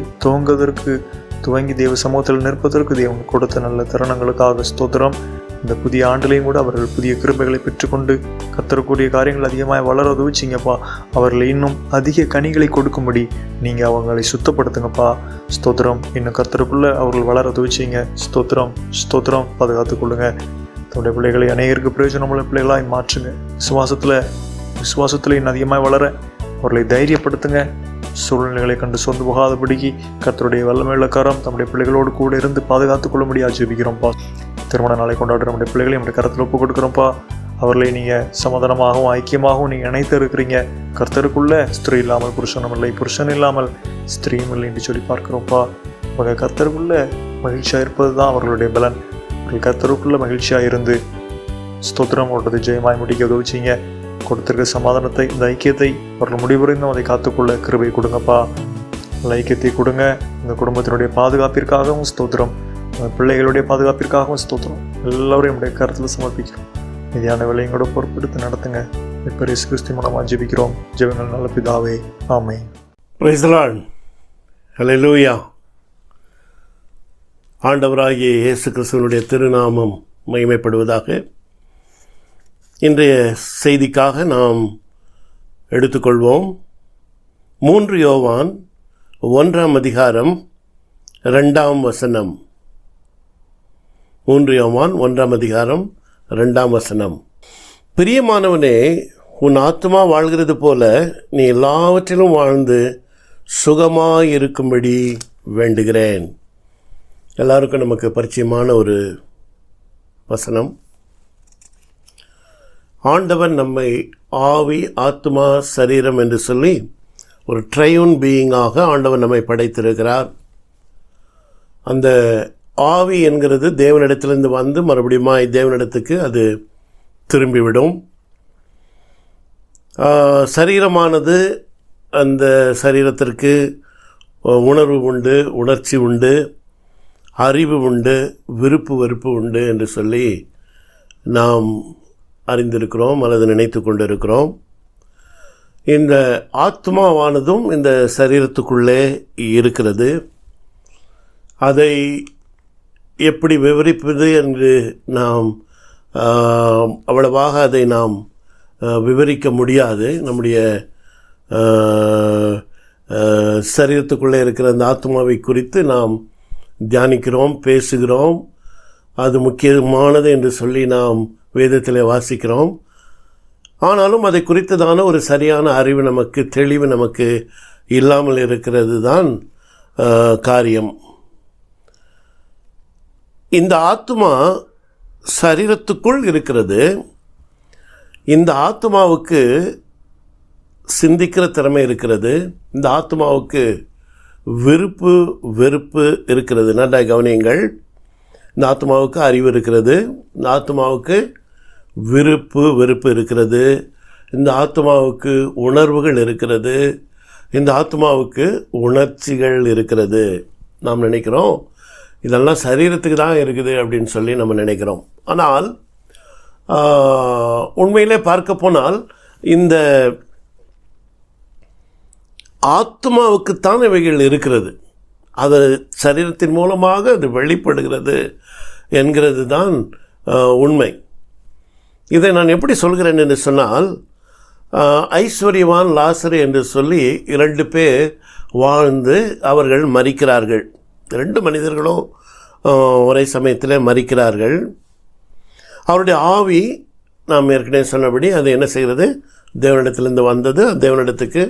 துவங்கி தேவ சமூகத்தில் நிற்பதற்கு தேவன் கொடுத்த நல்ல தருணங்களுக்காக ஸ்தோத்திரம். இந்த புதிய ஆண்டிலையும் கூட அவர்கள் புதிய கிருபைகளை பெற்றுக்கொண்டு கர்த்தருக்குரிய காரியங்கள் அதிகமாக வளர உதவிச்சிங்கப்பா. அவர்களை இன்னும் அதிக கனிகளை கொடுக்கும்படி நீங்கள் அவங்களை சுத்தப்படுத்துங்கப்பா. ஸ்தோத்திரம். இன்னும் கர்த்தருக்குள்ளே அவர்கள் வளர உதவிச்சிங்க. ஸ்தோத்திரம் ஸ்தோத்திரம். பாதுகாத்துக் கொள்ளுங்க. தன்னுடைய பிள்ளைகளை அநேகருக்கு பிரயோஜனமுள்ள பிள்ளைகளாக மாற்றுங்க. விசுவாசத்தில் இன்னும் அதிகமாக வளர அவர்களை தைரியப்படுத்துங்க. சூழ்நிலைகளை கண்டு சொந்து போகாதபடிக்கு கர்த்தருடைய வல்லமையுள்ள கரம் தம்முடைய பிள்ளைகளோடு கூட இருந்து பாதுகாத்துக் கொள்ளும்படியாக ஜெபிக்கிறோம்ப்பா. திருமண நாளை கொண்டாடுற நம்முடைய பிள்ளைகளை நம்முடைய கருத்தில் ஒப்பு கொடுக்குறோம்ப்பா. அவர்களை நீங்கள் சமாதானமாகவும் ஐக்கியமாகவும் நீங்கள் இணைத்து இருக்கிறீங்க. கர்த்தருக்குள்ள ஸ்திரீ இல்லாமல் புருஷனும் இல்லை, புருஷன் இல்லாமல் ஸ்திரீயும் இல்லை என்று சொல்லி பார்க்குறோம்ப்பா. அவங்க கர்த்தருக்குள்ள மகிழ்ச்சியாக இருப்பது தான் அவர்களுடைய பலன். அவர்கள் கர்த்தருக்குள்ள மகிழ்ச்சியாக இருந்து ஸ்தோத்திரம் ஓட்டத்தை ஜெயமாய் முடிக்க உதவிச்சிங்க. கொடுத்திருக்க சமாதானத்தை, இந்த ஐக்கியத்தை அவர்கள் முடிவுரைந்தும் அதை காத்துக்கொள்ள கிருபை கொடுங்கப்பா. அந்த ஐக்கியத்தை கொடுங்க. இந்த குடும்பத்தினுடைய பாதுகாப்பிற்காகவும் ஸ்தோத்திரம், பிள்ளைகளுடைய பாதுகாப்பிற்காகவும் ஸ்தோத்திரம். எல்லோரையும் நம்முடைய கருத்தில் சமர்ப்பிக்கிறோம். மீதியான வேலையும் கூட பொறுப்பெடுத்து நடத்துங்க. இப்போ இயேசு கிறிஸ்து மூலமாக ஜெபிக்கிறோம். ஜெபங்கள் நல்ல பிதாவே, ஆமென். Praise the Lord. ஹல்லேலூயா. ஆண்டவராகிய இயேசு கிறிஸ்துவினுடைய திருநாமம் மகிமைப்படுவதாக. இன்றைய செய்திக்காக நாம் எடுத்துக்கொள்வோம் 3 யோவான் 1 அதிகாரம் 2 வசனம். 3 யோவான் 1 அதிகாரம் 2 வசனம். பிரியமானவனே, உன் ஆத்மா வாழ்கிறது போல நீ எல்லாவற்றிலும் வாழ்ந்து சுகமாயிருக்கும்படி வேண்டுகிறேன். எல்லாருக்கும் நமக்கு பரிச்சயமான ஒரு வசனம். ஆண்டவன் நம்மை ஆவி, ஆத்மா, சரீரம் என்று சொல்லி ஒரு ட்ரையூன் பீயிங்காக ஆண்டவன் நம்மை படைத்திருக்கிறார். அந்த ஆவி என்கிறது தேவனிடத்திலிருந்து வந்து மறுபடியும் தேவனிடத்துக்கு அது திரும்பிவிடும். சரீரமானது, அந்த சரீரத்திற்கு உணர்வு உண்டு, உணர்ச்சி உண்டு, அறிவு உண்டு, விருப்பு வெறுப்பு உண்டு என்று சொல்லி நாம் அறிந்திருக்கிறோம் அல்லது நினைத்து கொண்டு இருக்கிறோம். இந்த ஆத்மாவானதும் இந்த சரீரத்துக்குள்ளே இருக்கிறது. அதை எப்படி விவரிப்பது என்று நாம் அவ்வளவாக அதை நாம் விவரிக்க முடியாது. நம்முடைய சரீரத்துக்குள்ளே இருக்கிற அந்த ஆத்மாவை குறித்து நாம் தியானிக்கிறோம், பேசுகிறோம். அது முக்கியமானது என்று சொல்லி நாம் வேதத்தில் வாசிக்கிறோம். ஆனாலும் அதை குறித்ததான ஒரு சரியான அறிவு நமக்கு, தெளிவு நமக்கு இல்லாமல் இருக்கிறது தான் காரியம். இந்த ஆத்மா சரீரத்துக்குள் இருக்கிறது. இந்த ஆத்மாவுக்கு சிந்திக்கிற திறமை இருக்கிறது. இந்த ஆத்மாவுக்கு விருப்பு வெறுப்பு இருக்கிறது. நல்லா கவனியுங்கள். இந்த ஆத்மாவுக்கு அறிவு இருக்கிறது. இந்த ஆத்மாவுக்கு விருப்பு வெறுப்பு இருக்கிறது. இந்த ஆத்மாவுக்கு உணர்வுகள் இருக்கிறது. இந்த ஆத்மாவுக்கு உணர்ச்சிகள் இருக்கிறது. நாம் நினைக்கிறோம் இதெல்லாம் சரீரத்துக்கு தான் இருக்குது அப்படின்னு சொல்லி நம்ம நினைக்கிறோம். ஆனால் உண்மையிலே பார்க்க போனால் இந்த ஆத்மாவுக்குத்தான் இவைகள் இருக்கிறது. அது சரீரத்தின் மூலமாக அது வெளிப்படுகிறது என்கிறது தான் உண்மை. இதை நான் எப்படி சொல்கிறேன் என்று சொன்னால், ஐஸ்வர்யவான் லாசரு என்று சொல்லி 2 பேர் வாழ்ந்து அவர்கள் மரிக்கிறார்கள். 2 மனிதர்களும் ஒரே சமயத்தில் மரிக்கிறார்கள். அவருடைய ஆவி நாம் ஏற்கனவே சொன்னபடி அது என்ன செய்கிறது, தேவனிடத்திலிருந்து வந்தது. தேவனிடத்துக்கு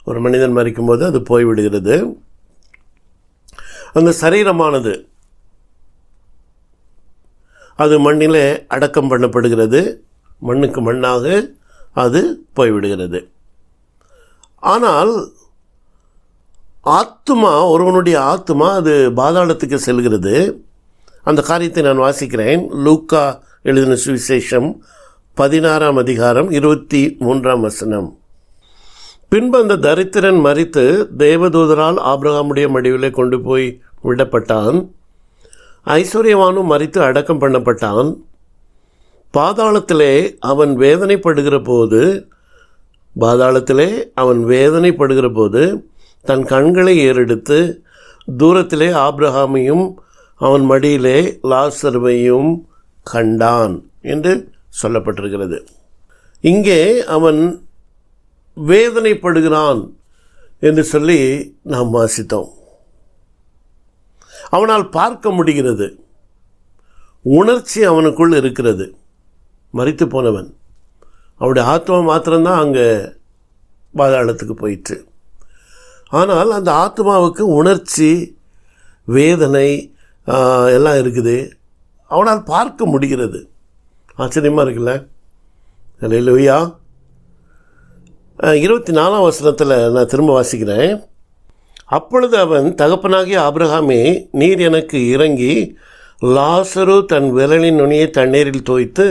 ஒரு மனிதன் மரிக்கும்போது அது போய்விடுகிறது. அந்த சரீரமானது அது மண்ணிலே அடக்கம் பண்ணப்படுகிறது. மண்ணுக்கு மண்ணாக அது போய்விடுகிறது. ஆனால் ஆத்துமா, ஒருவனுடைய ஆத்துமா அது பாதாளத்துக்கு செல்கிறது. அந்த காரியத்தை நான் வாசிக்கிறேன். லூக்கா எழுதின சுவிசேஷம் 16ஆம் அதிகாரம் 23ஆம் வசனம். பின்பு அந்த தரித்திரன் மரித்து தேவதூதரால் ஆபிரகாமுடைய மடிவிலே கொண்டு போய் விடப்பட்டான். ஐஸ்வர்யவானும் மரித்து அடக்கம் பண்ணப்பட்டான். பாதாளத்திலே அவன் வேதனைப்படுகிற போது தன் கண்களை ஏறெடுத்து தூரத்திலே ஆபிரகாமையும் அவன் மடியிலே லாசருவையும் கண்டான் என்று சொல்லப்பட்டிருக்கிறது. இங்கே அவன் வேதனைப்படுகிறான் என்று சொல்லி நாம் வாசித்தோம். அவனால் பார்க்க முடிகிறது. உணர்ச்சி அவனுக்குள் இருக்கிறது. மரித்து போனவன், அவனுடைய ஆத்மா மாத்திரம்தான் அங்கே பாதாளத்துக்கு போயிற்று. ஆனால் அந்த ஆத்மாவுக்கு உணர்ச்சி, வேதனை எல்லாம் இருக்குது. அவனால் பார்க்க முடிகிறது. ஆச்சரியமாக இருக்குல்ல? அல்லேலூயா. 24ஆம் வசனத்தில் நான் திரும்ப வாசிக்கிறேன். அப்பொழுது அவன், தகப்பனாகிய ஆபிரகாமே, நீர் எனக்கு இறங்கி லாசரு தன் விரலின் நுனியை தண்ணீரில் தோய்த்து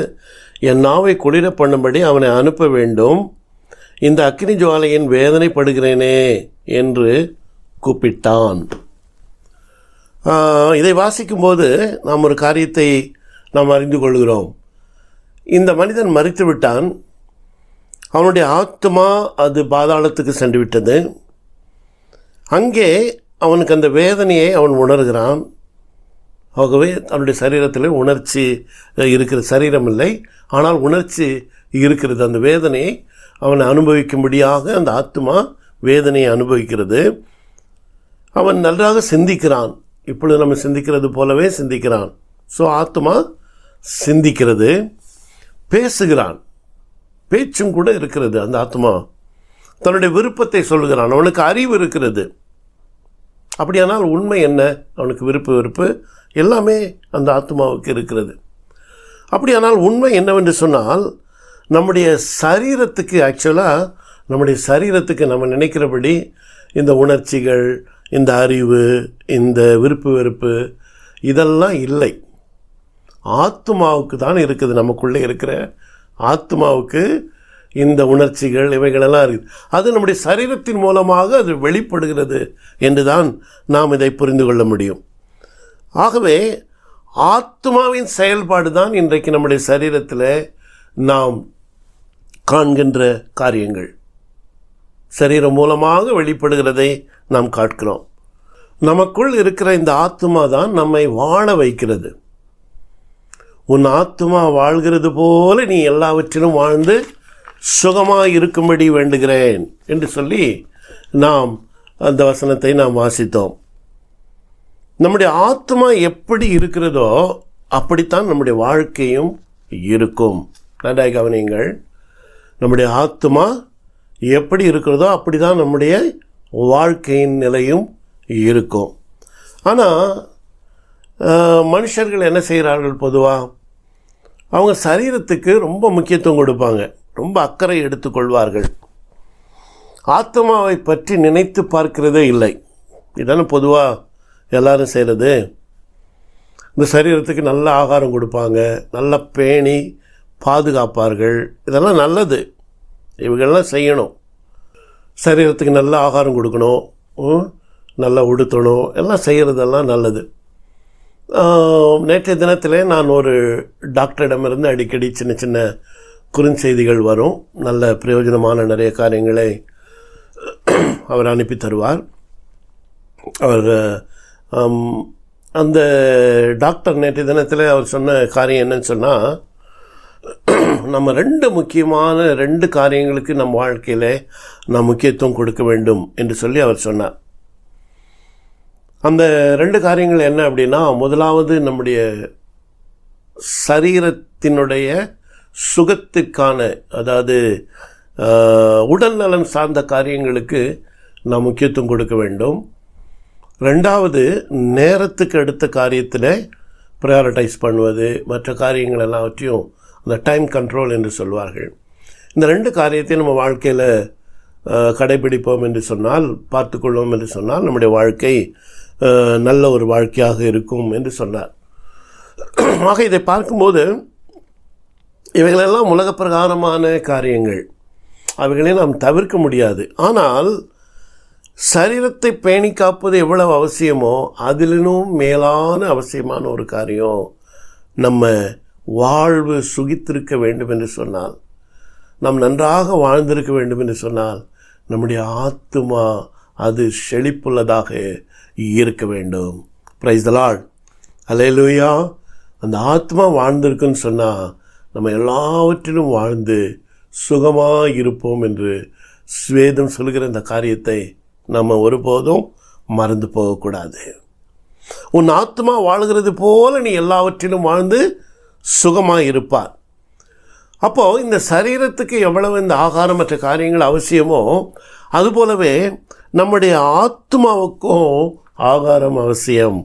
என் நாவை குளிர பண்ணும்படி அவனை அனுப்ப வேண்டும். இந்த அக்கினி ஜுவாலையின் வேதனைப்படுகிறேனே என்று கூப்பிட்டான். இதை வாசிக்கும்போது நாம் ஒரு காரியத்தை நாம் அறிந்து கொள்கிறோம். இந்த மனிதன் மரித்து விட்டான். அவனுடைய ஆத்மா அது பாதாளத்துக்கு சென்று விட்டது. அங்கே அவனுக்கு அந்த வேதனையை அவன் உணர்கிறான். ஆகவே அவனுடைய சரீரத்தில் உணர்ச்சி இருக்கிற சரீரம் இல்லை, ஆனால் உணர்ச்சி இருக்கிறது. அந்த வேதனையை அவன் அனுபவிக்கும்படியாக அந்த ஆத்மா வேதனையை அனுபவிக்கிறது. அவன் நன்றாக சிந்திக்கிறான். இப்பொழுது நம்ம சிந்திக்கிறது போலவே சிந்திக்கிறான். ஸோ ஆத்மா சிந்திக்கிறது, பேசுகிறான், பேச்சும் கூட இருக்கிறது. அந்த ஆத்மா தன்னுடைய விருப்பத்தை சொல்லுகிறான். அவனுக்கு அறிவு இருக்கிறது. அப்படியானால் உண்மை என்ன? அவனுக்கு வெறுப்பு எல்லாமே அந்த ஆத்மாவுக்கு இருக்கிறது. அப்படியானால் உண்மை என்னவென்று சொன்னால், நம்முடைய சரீரத்துக்கு நம்முடைய சரீரத்துக்கு நம்ம நினைக்கிறபடி இந்த உணர்ச்சிகள், இந்த அறிவு, இந்த வெறுப்பு இதெல்லாம் இல்லை. ஆத்மாவுக்கு தான் இருக்குது. நமக்குள்ளே இருக்கிற ஆத்மாவுக்கு இந்த உணர்ச்சிகள் இவைகளெல்லாம் இருக்குது. அது நம்முடைய சரீரத்தின் மூலமாக அது வெளிப்படுகிறது என்று தான் நாம் இதை புரிந்து கொள்ள முடியும். ஆகவே ஆத்மாவின் செயல்பாடு தான் இன்றைக்கு நம்முடைய சரீரத்தில் நாம் காண்கின்ற காரியங்கள். சரீரம் மூலமாக வெளிப்படுகிறதை நாம் காண்கிறோம். நமக்குள் இருக்கிற இந்த ஆத்மா தான் நம்மை வாழ வைக்கிறது. உன் ஆத்மா வாழ்கிறது போல நீ எல்லாவற்றிலும் வாழ்ந்து சுகமாக இருக்கும்படி வேண்டுகிறேன் என்று சொல்லி நாம் அந்த வசனத்தை நாம் வாசித்தோம். நம்முடைய ஆத்மா எப்படி இருக்கிறதோ அப்படித்தான் நம்முடைய வாழ்க்கையும் இருக்கும். நன்றாக கவனியுங்கள். நம்முடைய ஆத்மா எப்படி இருக்கிறதோ அப்படி தான் நம்முடைய வாழ்க்கையின் நிலையும் இருக்கும். ஆனால் மனுஷர்கள் என்ன செய்கிறார்கள்? பொதுவாக அவங்க சரீரத்துக்கு ரொம்ப முக்கியத்துவம் கொடுப்பாங்க, ரொம்ப அக்கறை எடுத்துக்கொள்வார்கள். ஆத்மாவை பற்றி நினைத்து பார்க்கிறதே இல்லை. இதான பொதுவாக எல்லாரும் செய்கிறது. இந்த சரீரத்துக்கு நல்ல ஆகாரம் கொடுப்பாங்க, நல்ல பேணி பாதுகாப்பார்கள். இதெல்லாம் நல்லது, இவங்கெல்லாம் செய்யணும். சரீரத்துக்கு நல்ல ஆகாரம் கொடுக்கணும், நல்லா உடுத்தணும், எல்லாம் செய்கிறதெல்லாம் நல்லது. நேற்றைய தினத்தில் நான் ஒரு டாக்டரிடமிருந்து அடிக்கடி சின்ன சின்ன குறுஞ்செய்திகள் வரும். நல்ல பிரயோஜனமான நிறைய காரியங்களை அவர் அனுப்பி தருவார். அவர் அந்த டாக்டர் நேற்று தினத்தில் அவர் சொன்ன காரியம் என்னன்னு சொன்னால், நம்ம முக்கியமான 2 காரியங்களுக்கு நம்ம வாழ்க்கையில் நாம் முக்கியத்துவம் கொடுக்க வேண்டும் என்று சொல்லி அவர் சொன்னார். அந்த 2 காரியங்கள் என்ன அப்படின்னா, முதலாவது நம்முடைய சரீரத்தினுடைய சுகத்துக்கான, அதாவது உடல் நலன் சார்ந்த காரியங்களுக்கு நாம் முக்கியத்துவம் கொடுக்க வேண்டும். 2வது நேரத்துக்கு அடுத்த காரியத்தில் ப்ரையாரிட்டைஸ் பண்ணுவது, மற்ற காரியங்கள் எல்லாவற்றையும் அந்த டைம் கண்ட்ரோல் என்று சொல்வார்கள். இந்த 2 காரியத்தையும் நம்ம வாழ்க்கையில் கடைபிடிப்போம் என்று சொன்னால், பார்த்துக்கொள்வோம் என்று சொன்னால், நம்முடைய வாழ்க்கை நல்ல ஒரு வாழ்க்கையாக இருக்கும் என்று சொன்னார். ஆக இதை பார்க்கும்போது இவைகளெல்லாம் உலக பிரகாரமான காரியங்கள், அவைகளை நாம் தவிர்க்க முடியாது. ஆனால் சரீரத்தை பேணி காப்பது எவ்வளவு அவசியமோ அதிலும் மேலான அவசியமான ஒரு காரியம், நம்ம வாழ்வு சுகித்திருக்க வேண்டும் என்று சொன்னால், நாம் நன்றாக வாழ்ந்திருக்க வேண்டும் என்று சொன்னால், நம்முடைய ஆத்துமா அது செழிப்புள்ளதாக இருக்க வேண்டும். பிரைஸ் தி லார்ட், அல்லேலூயா. அந்த ஆத்மா வாழ்ந்திருக்குன்னு சொன்னால் நம்ம எல்லாவற்றிலும் வாழ்ந்து சுகமாக இருப்போம் என்று வேதம் சொல்கிற இந்த காரியத்தை நம்ம ஒருபோதும் மறந்து போகக்கூடாது. உன் ஆத்மா வாழ்கிறது போல நீ எல்லாவற்றிலும் வாழ்ந்து சுகமாக இருப்பார். அப்போது இந்த சரீரத்துக்கு எவ்வளவு இந்த ஆகாரமற்ற காரியங்கள் அவசியமோ அதுபோலவே நம்முடைய ஆத்மாவுக்கும் ஆகாரம் அவசியம்.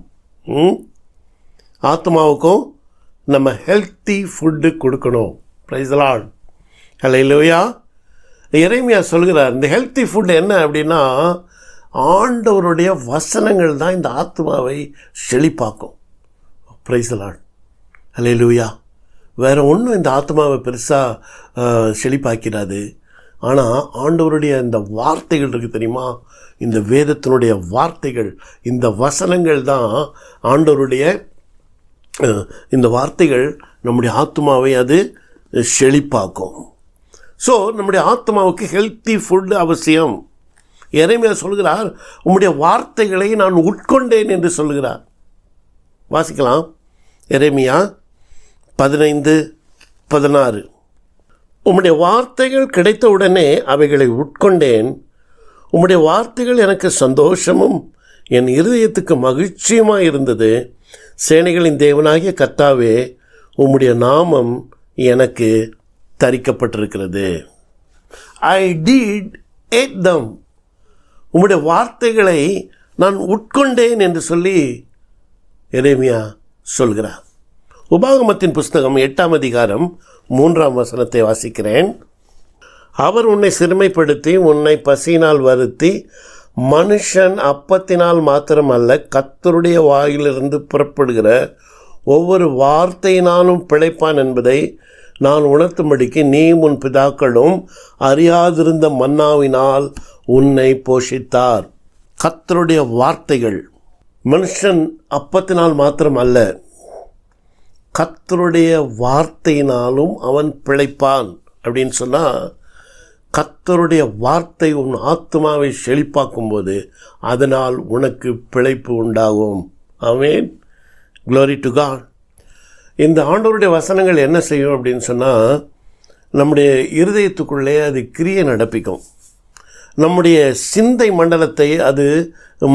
ஆத்மாவுக்கும் நம்ம ஹெல்த்தி ஃபுட்டு கொடுக்கணும். பிரைஸ் தி லார்ட், அல்லேலூயா. எரேமியா சொல்கிறார், இந்த ஹெல்த்தி ஃபுட் என்ன அப்படின்னா, ஆண்டவருடைய வசனங்கள் தான் இந்த ஆத்மாவை செழிப்பாக்கும். பிரைஸ் தி லார்ட், அல்லேலூயா. வேறு ஒன்றும் இந்த ஆத்மாவை பெருசாக செழிப்பாக்கிறாது. ஆனால் ஆண்டவருடைய இந்த வார்த்தைகள் இருக்குது தெரியுமா, இந்த வேதத்தினுடைய வார்த்தைகள், இந்த வசனங்கள் தான் ஆண்டவருடைய இந்த வார்த்தைகள் நம்முடைய ஆத்மாவை அது செழிப்பாக்கும். ஸோ நம்முடைய ஆத்மாவுக்கு ஹெல்த்தி ஃபுட் அவசியம். எரேமியா சொல்கிறார், உம்முடைய வார்த்தைகளை நான் உட்கொண்டேன் என்று சொல்கிறார். வாசிக்கலாம், எரேமியா 15:16. உம்முடைய வார்த்தைகள் கிடைத்தவுடனே அவைகளை உட்கொண்டேன். உம்முடைய வார்த்தைகள் எனக்கு சந்தோஷமும் என் இருதயத்துக்கு மகிழ்ச்சியுமாக இருந்தது. சேனைகளின் தேவனாகிய கர்த்தாவே, உம்முடைய நாமம் எனக்கு தரிக்கப்பட்டிருக்கிறது. ஐ டிட் ஏட் தம். உம்முடைய வார்த்தைகளை நான் உட்கொண்டேன் என்று சொல்லி எரேமியா சொல்கிறார். உபாகமத்தின் புஸ்தகம் 8ஆம் அதிகாரம் 3ஆம் வசனத்தை வாசிக்கிறேன். அவர் உன்னை சிறுமைப்படுத்தி உன்னை பசியினால் வருத்தி, மனுஷன் அப்பத்தினால் மாத்திரமல்ல கர்த்தருடைய வாயிலிருந்து புறப்படுகிற ஒவ்வொரு வார்த்தையினாலும் பிழைப்பான் என்பதை நான் உணர்த்தும்படிக்கு நீ உன் பிதாக்களும் அறியாதிருந்த மன்னாவினால் உன்னை போஷித்தார். கர்த்தருடைய வார்த்தைகள், மனுஷன் அப்பத்தினால் மாத்திரம் அல்ல, கர்த்தருடைய வார்த்தையினாலும் அவன் பிழைப்பான் அப்படின்னு சொன்னால், கர்த்தருடைய வார்த்தை உன் ஆத்மாவை செழிப்பாக்கும்போது அதனால் உனக்கு பிழைப்பு உண்டாகும். ஆமென், க்ளோரி டு காட். இந்த ஆண்டவருடைய வசனங்கள் என்ன செய்யும் அப்படின்னு சொன்னால், நம்முடைய இருதயத்துக்குள்ளே அது கிரியை நடப்பிக்கும். நம்முடைய சிந்தை மண்டலத்தை அது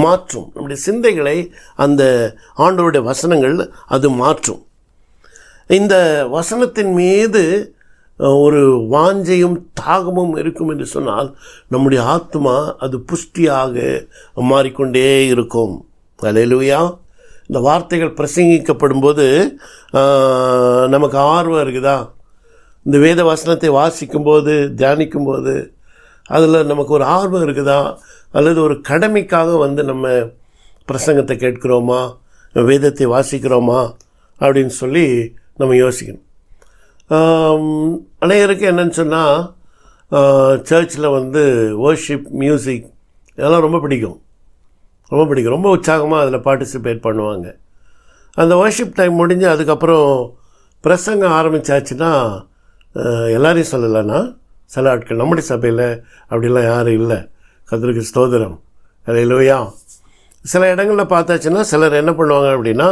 மாற்றும். நம்முடைய சிந்தைகளை அந்த ஆண்டவருடைய வசனங்கள் அது மாற்றும். இந்த வசனத்தின் மீது ஒரு வாஞ்சையும் தாகமும் இருக்கும் என்று சொன்னால் நம்முடைய ஆத்மா அது புஷ்டியாக மாறிக்கொண்டே இருக்கும். அல்லேலூயா. இந்த வார்த்தைகள் பிரசங்கிக்கப்படும் போது நமக்கு ஆர்வம் இருக்குதா? இந்த வேத வசனத்தை வாசிக்கும்போது தியானிக்கும்போது அதில் நமக்கு ஒரு ஆர்வம் இருக்குதா? அல்லது ஒரு கடமைக்காக வந்து நம்ம பிரசங்கத்தை கேட்கிறோமா, வேதத்தை வாசிக்கிறோமா அப்படின்னு சொல்லி நம்ம யோசிக்கணும். அநேகருக்கு என்னன்னு சொன்னால், சர்ச்சில் வந்து வர்ஷிப் மியூசிக் இதெல்லாம் ரொம்ப பிடிக்கும், ரொம்ப உற்சாகமாக அதில் பார்ட்டிசிபேட் பண்ணுவாங்க. அந்த வர்ஷிப் டைம் முடிஞ்சு அதுக்கப்புறம் பிரசங்கம் ஆரம்பித்தாச்சுன்னா எல்லாரையும் சொல்லலைன்னா சில ஆட்கள், நம்முடைய சபையில் அப்படிலாம் யாரும் இல்லை, கர்த்தருக்கு ஸ்தோத்திரம். அல்லேலூயா. சில இடங்களில் பார்த்தாச்சுன்னா சிலர் என்ன பண்ணுவாங்க அப்படின்னா,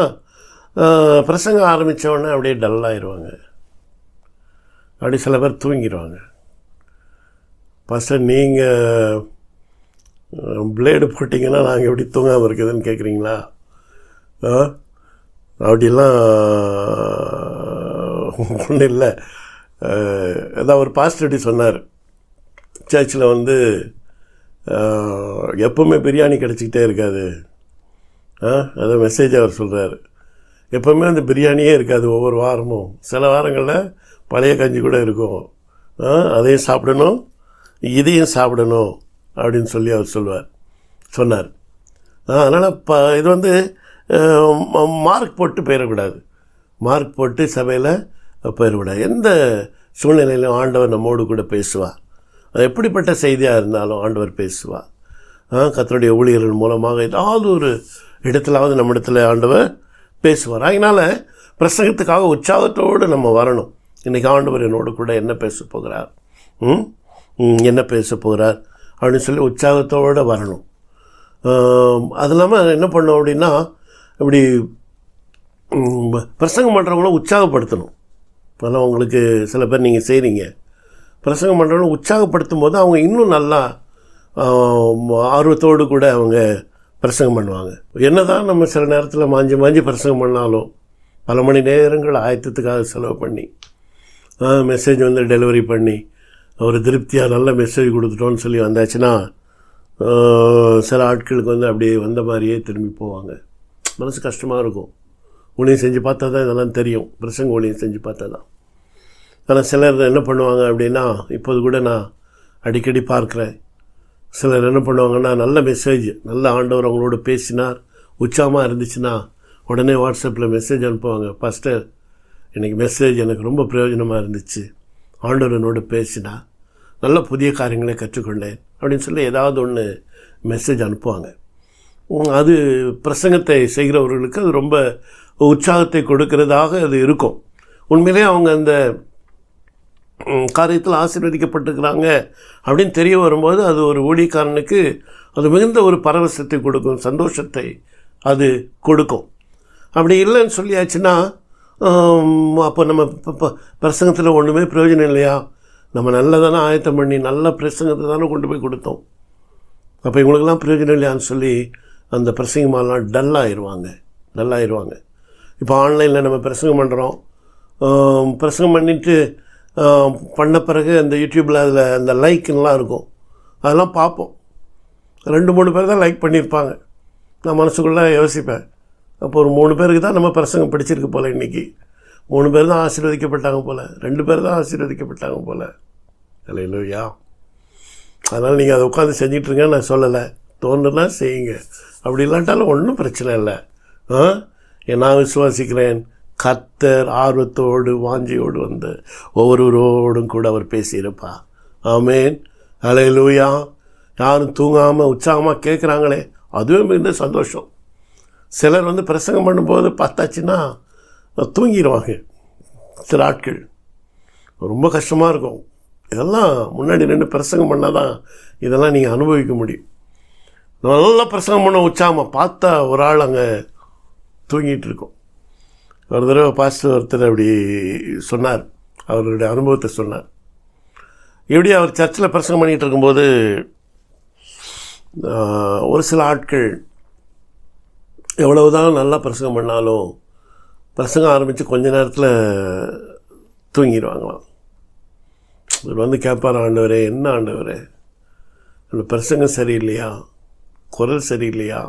பிரசங்கம் ஆரம்பித்த உடனே அப்படியே டல்லாகிடுவாங்க. அப்படி சில பேர் தூங்கிடுவாங்க. பாஸ்டர் நீங்கள் பிளேடு போட்டிங்கன்னா நாங்கள் எப்படி தூங்காமல் இருக்குதுன்னு கேட்குறீங்களா? அப்படிலாம் ஒன்றும் இல்லை. அதான் ஒரு பாஸ்டர் இப்படி சொன்னார், சர்ச்சில் வந்து எப்போவுமே பிரியாணி கிடச்சிக்கிட்டே இருக்காது. அதை மெசேஜ் அவர் சொல்கிறார். எப்போவுமே அந்த பிரியாணியே இருக்காது. ஒவ்வொரு வாரமும் சில வாரங்களில் பழைய கஞ்சி கூட இருக்கும். அதையும் சாப்பிடணும், இதையும் சாப்பிடணும் அப்படின்னு சொல்லி அவர் சொன்னார். அதனால் இது வந்து மார்க் போட்டு போயிடக்கூடாது. மார்க் போட்டு சபையில் போயிடக்கூடாது. எந்த சூழ்நிலையிலும் ஆண்டவர் நம்மோடு கூட பேசுவார். அது எப்படிப்பட்ட செய்தியாக இருந்தாலும் ஆண்டவர் பேசுவார். கர்த்தருடைய ஊழியர்கள் மூலமாக ஏதாவது ஒரு இடத்துலாவது நம்மிடத்தில் ஆண்டவர் பேசுவார். அதனால் பிரசங்கத்துக்காக உற்சாகத்தோடு நம்ம வரணும். இன்றைக்கி ஆண்டவர் என்னோடு கூட என்ன பேச போகிறார், என்ன பேச போகிறார் அப்படின்னு சொல்லி உற்சாகத்தோடு வரணும். அது இல்லாமல் என்ன பண்ணோம் அப்படின்னா, இப்படி பிரசங்கம் பண்ணுறவங்கள உற்சாகப்படுத்தணும். அதெல்லாம் உங்களுக்கு சில பேர் நீங்கள் செய்கிறீங்க. பிரசங்கம் பண்ணுறவங்கள உற்சாகப்படுத்தும் போது அவங்க இன்னும் நல்லா ஆர்வத்தோடு கூட அவங்க பிரசங்கம் பண்ணுவாங்க. என்ன தான் நம்ம சில நேரத்தில் மாஞ்சி பிரசங்கம் பண்ணாலும் பல மணி நேரங்கள் ஆயத்தத்துக்காக செலவு பண்ணி மெசேஜ் வந்து டெலிவரி பண்ணி ஒரு திருப்தியாக நல்ல மெசேஜ் கொடுத்துட்டோன்னு சொல்லி வந்தாச்சுன்னா சில ஆட்களுக்கு வந்து அப்படியே வந்த மாதிரியே திரும்பி போவாங்க. மனசு கஷ்டமாக இருக்கும். ஊழியம் செஞ்சு பார்த்தா தான் இதெல்லாம் தெரியும். பிரசங்க ஊழியம் செஞ்சு பார்த்தா தான். ஆனால் சிலர் என்ன பண்ணுவாங்க அப்படின்னா, இப்போது கூட நான் அடிக்கடி பார்க்குறேன், சிலர் என்ன பண்ணுவாங்கன்னா, நல்ல மெசேஜ், நல்ல ஆண்டவர் அவங்களோட பேசினார், உற்சாகமாக இருந்துச்சுன்னா உடனே வாட்ஸ்அப்பில் மெசேஜ் அனுப்புவாங்க. பாஸ்டர், இன்றைக்கி மெசேஜ் எனக்கு ரொம்ப பிரயோஜனமாக இருந்துச்சு, ஆண்டவர் என்னோட பேசினா, நல்ல புதிய காரியங்களை கற்றுக்கொண்டேன் அப்படின்னு சொல்லி ஏதாவது ஒன்று மெசேஜ் அனுப்புவாங்க. அது பிரசங்கத்தை செய்கிறவர்களுக்கு அது ரொம்ப உற்சாகத்தை கொடுக்கிறதாக அது இருக்கும். உண்மையிலே அவங்க அந்த காரியத்தில் ஆசீர்வதிக்கப்பட்டிருக்கிறாங்க அப்படின்னு தெரிய வரும்போது அது ஒரு ஊழியக்காரனுக்கு அது மிகுந்த ஒரு பரவசத்தை கொடுக்கும், சந்தோஷத்தை அது கொடுக்கும். அப்படி இல்லைன்னு சொல்லியாச்சுன்னா அப்போ நம்ம பிரசங்கத்தில் ஒன்றுமே பிரயோஜனம் இல்லையா? நம்ம நல்லதானே ஆயத்தம் பண்ணி நல்ல பிரசங்கத்தை தானே கொண்டு போய் கொடுத்தோம், அப்போ இவங்களுக்கெல்லாம் பிரயோஜனம் இல்லையான்னு சொல்லி அந்த பிரசங்கமாலாம் டல்லாகிடுவாங்க. இப்போ ஆன்லைனில் நம்ம பிரசங்கம் பண்ணுறோம். பிரசங்கம் பண்ணிவிட்டு பண்ண பிறகு அந்த யூடியூப்பில் அதில் அந்த லைக்குன்னெலாம் இருக்கும், அதெல்லாம் பார்ப்போம். 2-3 பேர் தான் லைக் பண்ணியிருப்பாங்க. நான் மனசுக்குள்ளே யோசிப்பேன், அப்போ ஒரு 3 பேருக்கு தான் நம்ம பிரசங்கம் பிடிச்சிருக்கு போல், இன்றைக்கி 3 பேர் தான் ஆசீர்வதிக்கப்பட்டாங்க போல், 2 பேர் தான் ஆசீர்வதிக்கப்பட்டாங்க போல். அல்லேலூயா. அதனால் நீங்கள் அதை உட்காந்து செஞ்சிட்ருங்க, நான் சொல்லலை, தோணுன்னா செய்யுங்க. அப்படி இல்லாட்டாலும் ஒன்றும் பிரச்சனை இல்லை. நான் விசுவாசிக்கிறேன், கர்த்தர் ஆர்வத்தோடு வாஞ்சியோடு வந்து ஒவ்வொருவரோடும் கூட அவர் பேசியிருப்பா. ஆமேன். அல்லேலூயா. யாரும் தூங்காமல் உற்சாகமாக கேட்குறாங்களே, அதுவே மிகுந்த சந்தோஷம். சிலர் வந்து பிரசங்கம் பண்ணும்போது பார்த்தாச்சுன்னா தூங்கிடுவாங்க. சில ஆட்கள் ரொம்ப கஷ்டமாக இருக்கும். இதெல்லாம் முன்னாடி நின்று பிரசங்கம் பண்ணால் தான் இதெல்லாம் நீங்கள் அனுபவிக்க முடியும். நல்லா பிரசங்கம் பண்ண உற்சாகமாக பார்த்தா ஒரு ஆள் அங்கே தூங்கிட்டு இருக்கோம். ஒரு தடவை பாஸ்டர் ஒருத்தர் அப்படி சொன்னார், அவருடைய அனுபவத்தை சொன்னார். எப்படி அவர் சர்ச்சில் பிரசங்கம் பண்ணிகிட்டு இருக்கும்போது ஒரு சில ஆட்கள் எவ்வளவுதான் நல்லா பிரசங்கம் பண்ணாலும் பிரசங்கம் ஆரம்பித்து கொஞ்ச நேரத்தில் தூங்கிடுவாங்களாம். இவர் வந்து கேட்பார், ஆண்டவரே, என்ன ஆண்டவரே, அந்த பிரசங்கம் சரியில்லையா, குரல் சரியில்லையா,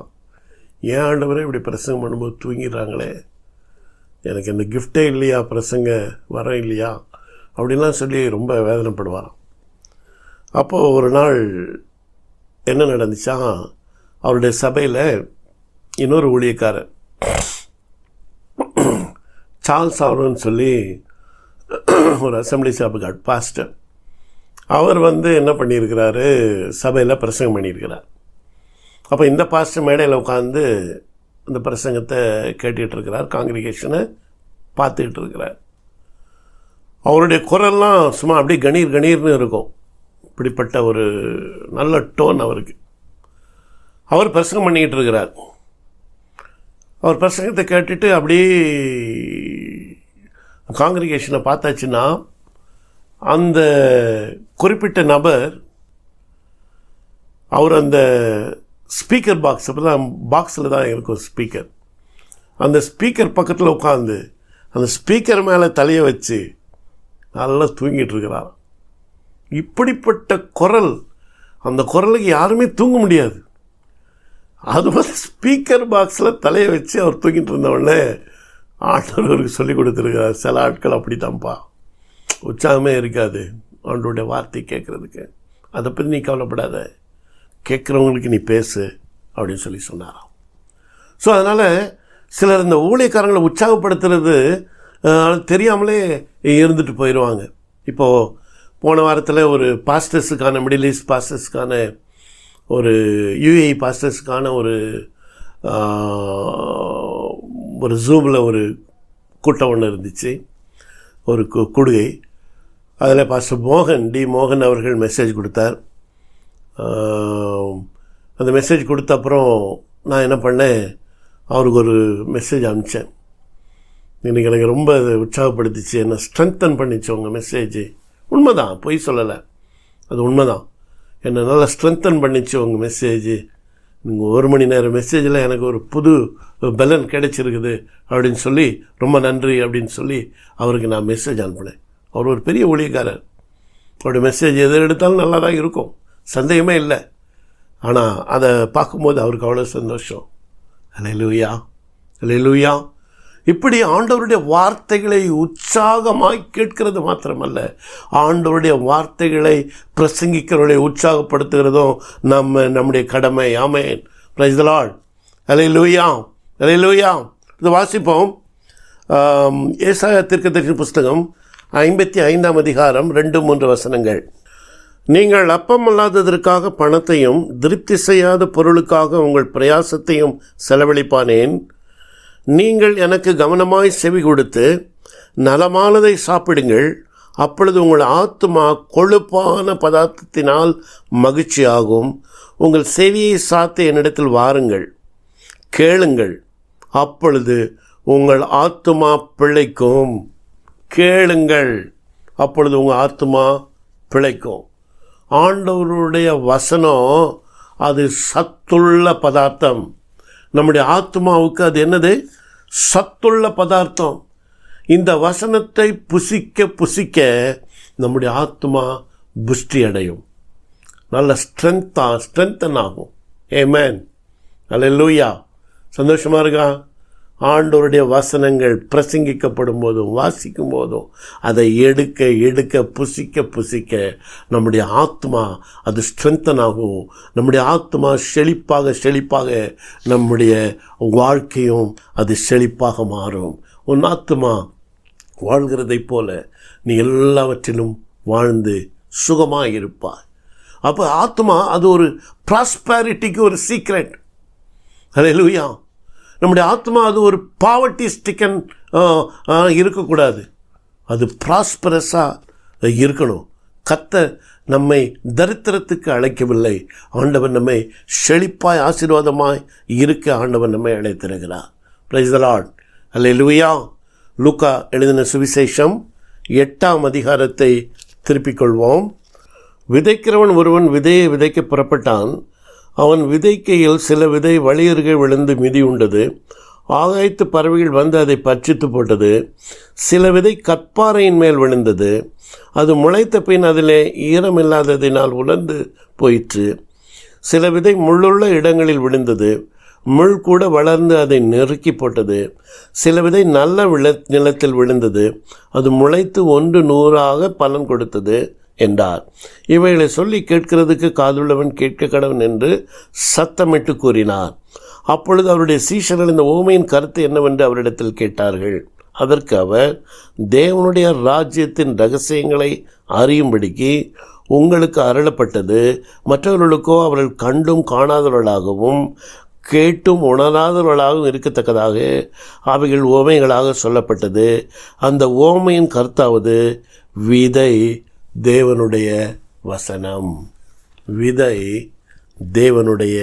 ஏன் ஆண்டவரே இப்படி பிரசங்கம் பண்ணும்போது தூங்கிடுறாங்களே, எனக்கு இந்த கிஃப்டே இல்லையா, பிரசங்க வர இல்லையா அப்படின்லாம் சொல்லி ரொம்ப வேதனைப்படுவாராம். அப்போது ஒரு நாள் என்ன நடந்துச்சா, அவருடைய சபையில் இன்னொரு ஊழியக்காரர் சார்ல்ஸ் அவர்னு சொல்லி ஒரு அசம்பிளி ஆஃப் காட் பாஸ்டர், அவர் வந்து என்ன பண்ணியிருக்கிறாரு, சபையில் பிரசங்கம் பண்ணியிருக்கிறார். அப்போ இந்த பாஸ்டர் மேடையில் உட்காந்து அந்த பிரசங்கத்தை கேட்டுக்கிட்டு காங்கிரிகேஷனை பார்த்துக்கிட்டு இருக்கிறார். அவருடைய குரல்லாம் சும்மா அப்படியே கணீர்னு இருக்கும். இப்படிப்பட்ட ஒரு நல்ல டோன் அவருக்கு. அவர் பிரசங்கம் பண்ணிக்கிட்டு இருக்கிறார். அவர் பிரசங்கத்தை கேட்டுட்டு அப்படியே காங்கிரிகேஷனை பார்த்தாச்சுன்னா அந்த குறிப்பிட்ட நபர் அவர் அந்த ஸ்பீக்கர் பாக்ஸ், அப்போ தான் பாக்ஸில் தான் இருக்கும் ஸ்பீக்கர், அந்த ஸ்பீக்கர் பக்கத்தில் உட்காந்து அந்த ஸ்பீக்கர் மேலே தலையை வச்சு நல்லா தூங்கிட்டு இருக்கிறார். இப்படிப்பட்ட குரல், அந்த குரலுக்கு யாருமே தூங்க முடியாது. அது மாதிரி ஸ்பீக்கர் பாக்ஸில் தலையை வச்சு அவர் தூங்கிட்டு இருந்தவுடனே ஆண்டவர் அவருக்கு சொல்லி கொடுத்துருக்கிறார், சில ஆட்கள் அப்படி தான்ப்பா, உற்சாகமே இருக்காது ஆண்டவருடைய வார்த்தை கேட்குறதுக்கு, அதை பற்றி நீ கவலைப்படாத, கேட்குறவங்களுக்கு நீ பேசு அப்படின்னு சொல்லி சொன்னாராம். ஸோ அதனால் சிலர் இந்த ஊழியக்காரங்களை உற்சாகப்படுத்துறது தெரியாமலே இருந்துட்டு போயிடுவாங்க. இப்போது போன வாரத்தில் ஒரு பாஸ்டர்ஸுக்கான, மிடில் ஈஸ்ட் பாஸ்டர்ஸுக்கான, ஒரு யுஏஇ பாஸ்டர்ஸுக்கான ஒரு ஜூமில் ஒரு கூட்டம் ஒன்று இருந்துச்சு, ஒரு கூடுகை. அதில் பாஸ்டர் மோகன் அவர்கள் மெசேஜ் கொடுத்தார். அந்த மெசேஜ் கொடுத்த அப்புறம் நான் என்ன பண்ணேன், அவருக்கு ஒரு மெசேஜ் அனுப்பிச்சேன். இன்றைக்கி எனக்கு ரொம்ப உற்சாகப்படுத்திச்சு, என்னை ஸ்ட்ரென்தன் பண்ணிச்சு உங்கள் மெசேஜ். உண்மைதான், பொய் சொல்லலை, அது உண்மைதான். என்னை நல்லா ஸ்ட்ரென்தன் பண்ணிச்சு உங்கள் மெசேஜ். நீங்கள் 1 மணி நேரம் மெசேஜில் எனக்கு ஒரு புது பலன் கிடைச்சிருக்குது அப்படின்னு சொல்லி ரொம்ப நன்றி அப்படின்னு சொல்லி அவருக்கு நான் மெசேஜ் அனுப்பினேன். அவர் ஒரு பெரிய ஊழியக்காரர், அவருடைய மெசேஜ் எது எடுத்தாலும் நல்லா தான் இருக்கும், சந்தேகமே இல்லை. ஆனால் அதை பார்க்கும்போது அவருக்கு அவ்வளோ சந்தோஷம். அல்லேலூயா, அல்லேலூயா. இப்படி ஆண்டவருடைய வார்த்தைகளை உற்சாகமாய் கேட்கிறது மாத்திரமல்ல, ஆண்டவருடைய வார்த்தைகளை பிரசங்கிக்கிறவர்களை உற்சாகப்படுத்துகிறதும் நம்முடைய கடமை. ஆமென், பிரைஸ் தி லார்ட், அல்லேலூயா, அல்லேலூயா. இது வாசிப்போம். ஏசாயா தீர்க்கதரிசி புஸ்தகம் 55ஆம் அதிகாரம் 2-3 வசனங்கள். நீங்கள் அப்பமல்லாததற்காக பணத்தையும் திருப்தி செய்யாத பொருளுக்காக உங்கள் பிரயாசத்தையும் செலவழிப்பானேன். நீங்கள் எனக்கு கவனமாய் செவி கொடுத்து நலமானதை சாப்பிடுங்கள், அப்பொழுது உங்கள் ஆத்துமா கொழுப்பான பதார்த்தத்தினால் மகிழ்ச்சியாகும். உங்கள் செவியை சாத்து என்னிடத்தில் வாருங்கள், கேளுங்கள், அப்பொழுது உங்கள் ஆத்துமா பிழைக்கும். கேளுங்கள், அப்பொழுது உங்கள் ஆத்துமா பிழைக்கும். ஆண்டவருடைய வசனம் அது சத்துள்ள பதார்த்தம். நம்முடைய ஆத்மாவுக்கு அது என்னது? சத்துள்ள பதார்த்தம். இந்த வசனத்தை புசிக்க புசிக்க நம்முடைய ஆத்மா புஷ்டி அடையும், நல்ல ஸ்ட்ரென்தன் ஆகும். ஆமென், அல்லேலூயா. சந்தோஷமாக இருக்கா? ஆண்டவருடைய வசனங்கள் பிரசங்கிக்கப்படும் போதும் வாசிக்கும் போதும் அதை எடுக்க எடுக்க புசிக்க புசிக்க நம்முடைய ஆத்மா அது ஸ்ட்ரென்தன் ஆகும். நம்முடைய ஆத்மா செழிப்பாக நம்முடைய வாழ்க்கையும் அது செழிப்பாக மாறும். உன் ஆத்மா வாழ்கிறதைப் போல நீ எல்லாவற்றிலும் வாழ்ந்து சுகமாக இருப்பாய். அப்போ ஆத்மா அது ஒரு ப்ராஸ்பரிட்டிக்கு ஒரு சீக்ரெட். அல்லேலூயா. நம்முடைய ஆத்மா அது ஒரு பாவர்ட்டி ஸ்டிக்கன் இருக்கக்கூடாது, அது ப்ராஸ்பரஸாக இருக்கணும். கர்த்தர் நம்மை தரித்திரத்துக்கு அழைக்கவில்லை, ஆண்டவர் நம்மை செழிப்பாய் ஆசீர்வாதமாய் இருக்க ஆண்டவர் நம்மை அழைத்திருக்கிறார். பிரைஸ் தி லார்ட், அல்லேலூயா. லூக்கா எழுதின சுவிசேஷம் 8ஆம் அதிகாரத்தை திருப்பிக் கொள்வோம். விதைக்கிறவன் ஒருவன் விதையை விதைக்க புறப்பட்டான். அவன் விதைக்கையில் சில விதை வழியருகே விழுந்து மிதி உண்டது. ஆகாயத்து பறவைகள் வந்து அதை பட்சித்து போட்டது. சில விதை கற்பாறையின் மேல் விழுந்தது. அது முளைத்த பின் அதிலே ஈரமில்லாததினால் உலர்ந்து போயிற்று. சில விதை முள்ளுள்ள இடங்களில் விழுந்தது. முள் கூட வளர்ந்து அதை நெருக்கி போட்டது. சில விதை நல்ல நிலத்தில் விழுந்தது. அது முளைத்து 100 பலன் கொடுத்தது என்றார். இவைகளை சொல்லி கேட்கிறதுக்கு காதுள்ளவன் கேட்க கடவன் என்று சத்தமிட்டு கூறினார். அப்பொழுது அவருடைய சீஷர்கள் இந்த ஓமையின் கருத்து என்னவென்று அவரிடத்தில் கேட்டார்கள். அதற்கு அவர், தேவனுடைய ராஜ்யத்தின் ரகசியங்களை அறியும்படிக்கு உங்களுக்கு அருளப்பட்டது, மற்றவர்களுக்கோ அவர்கள் கண்டும் காணாதவர்களாகவும் கேட்டும் உணராதவர்களாகவும் இருக்கத்தக்கதாக அவைகள் ஓமைகளாக சொல்லப்பட்டது. அந்த ஓமையின் கருத்தாவது, விதை தேவனுடைய வசனம். விதை தேவனுடைய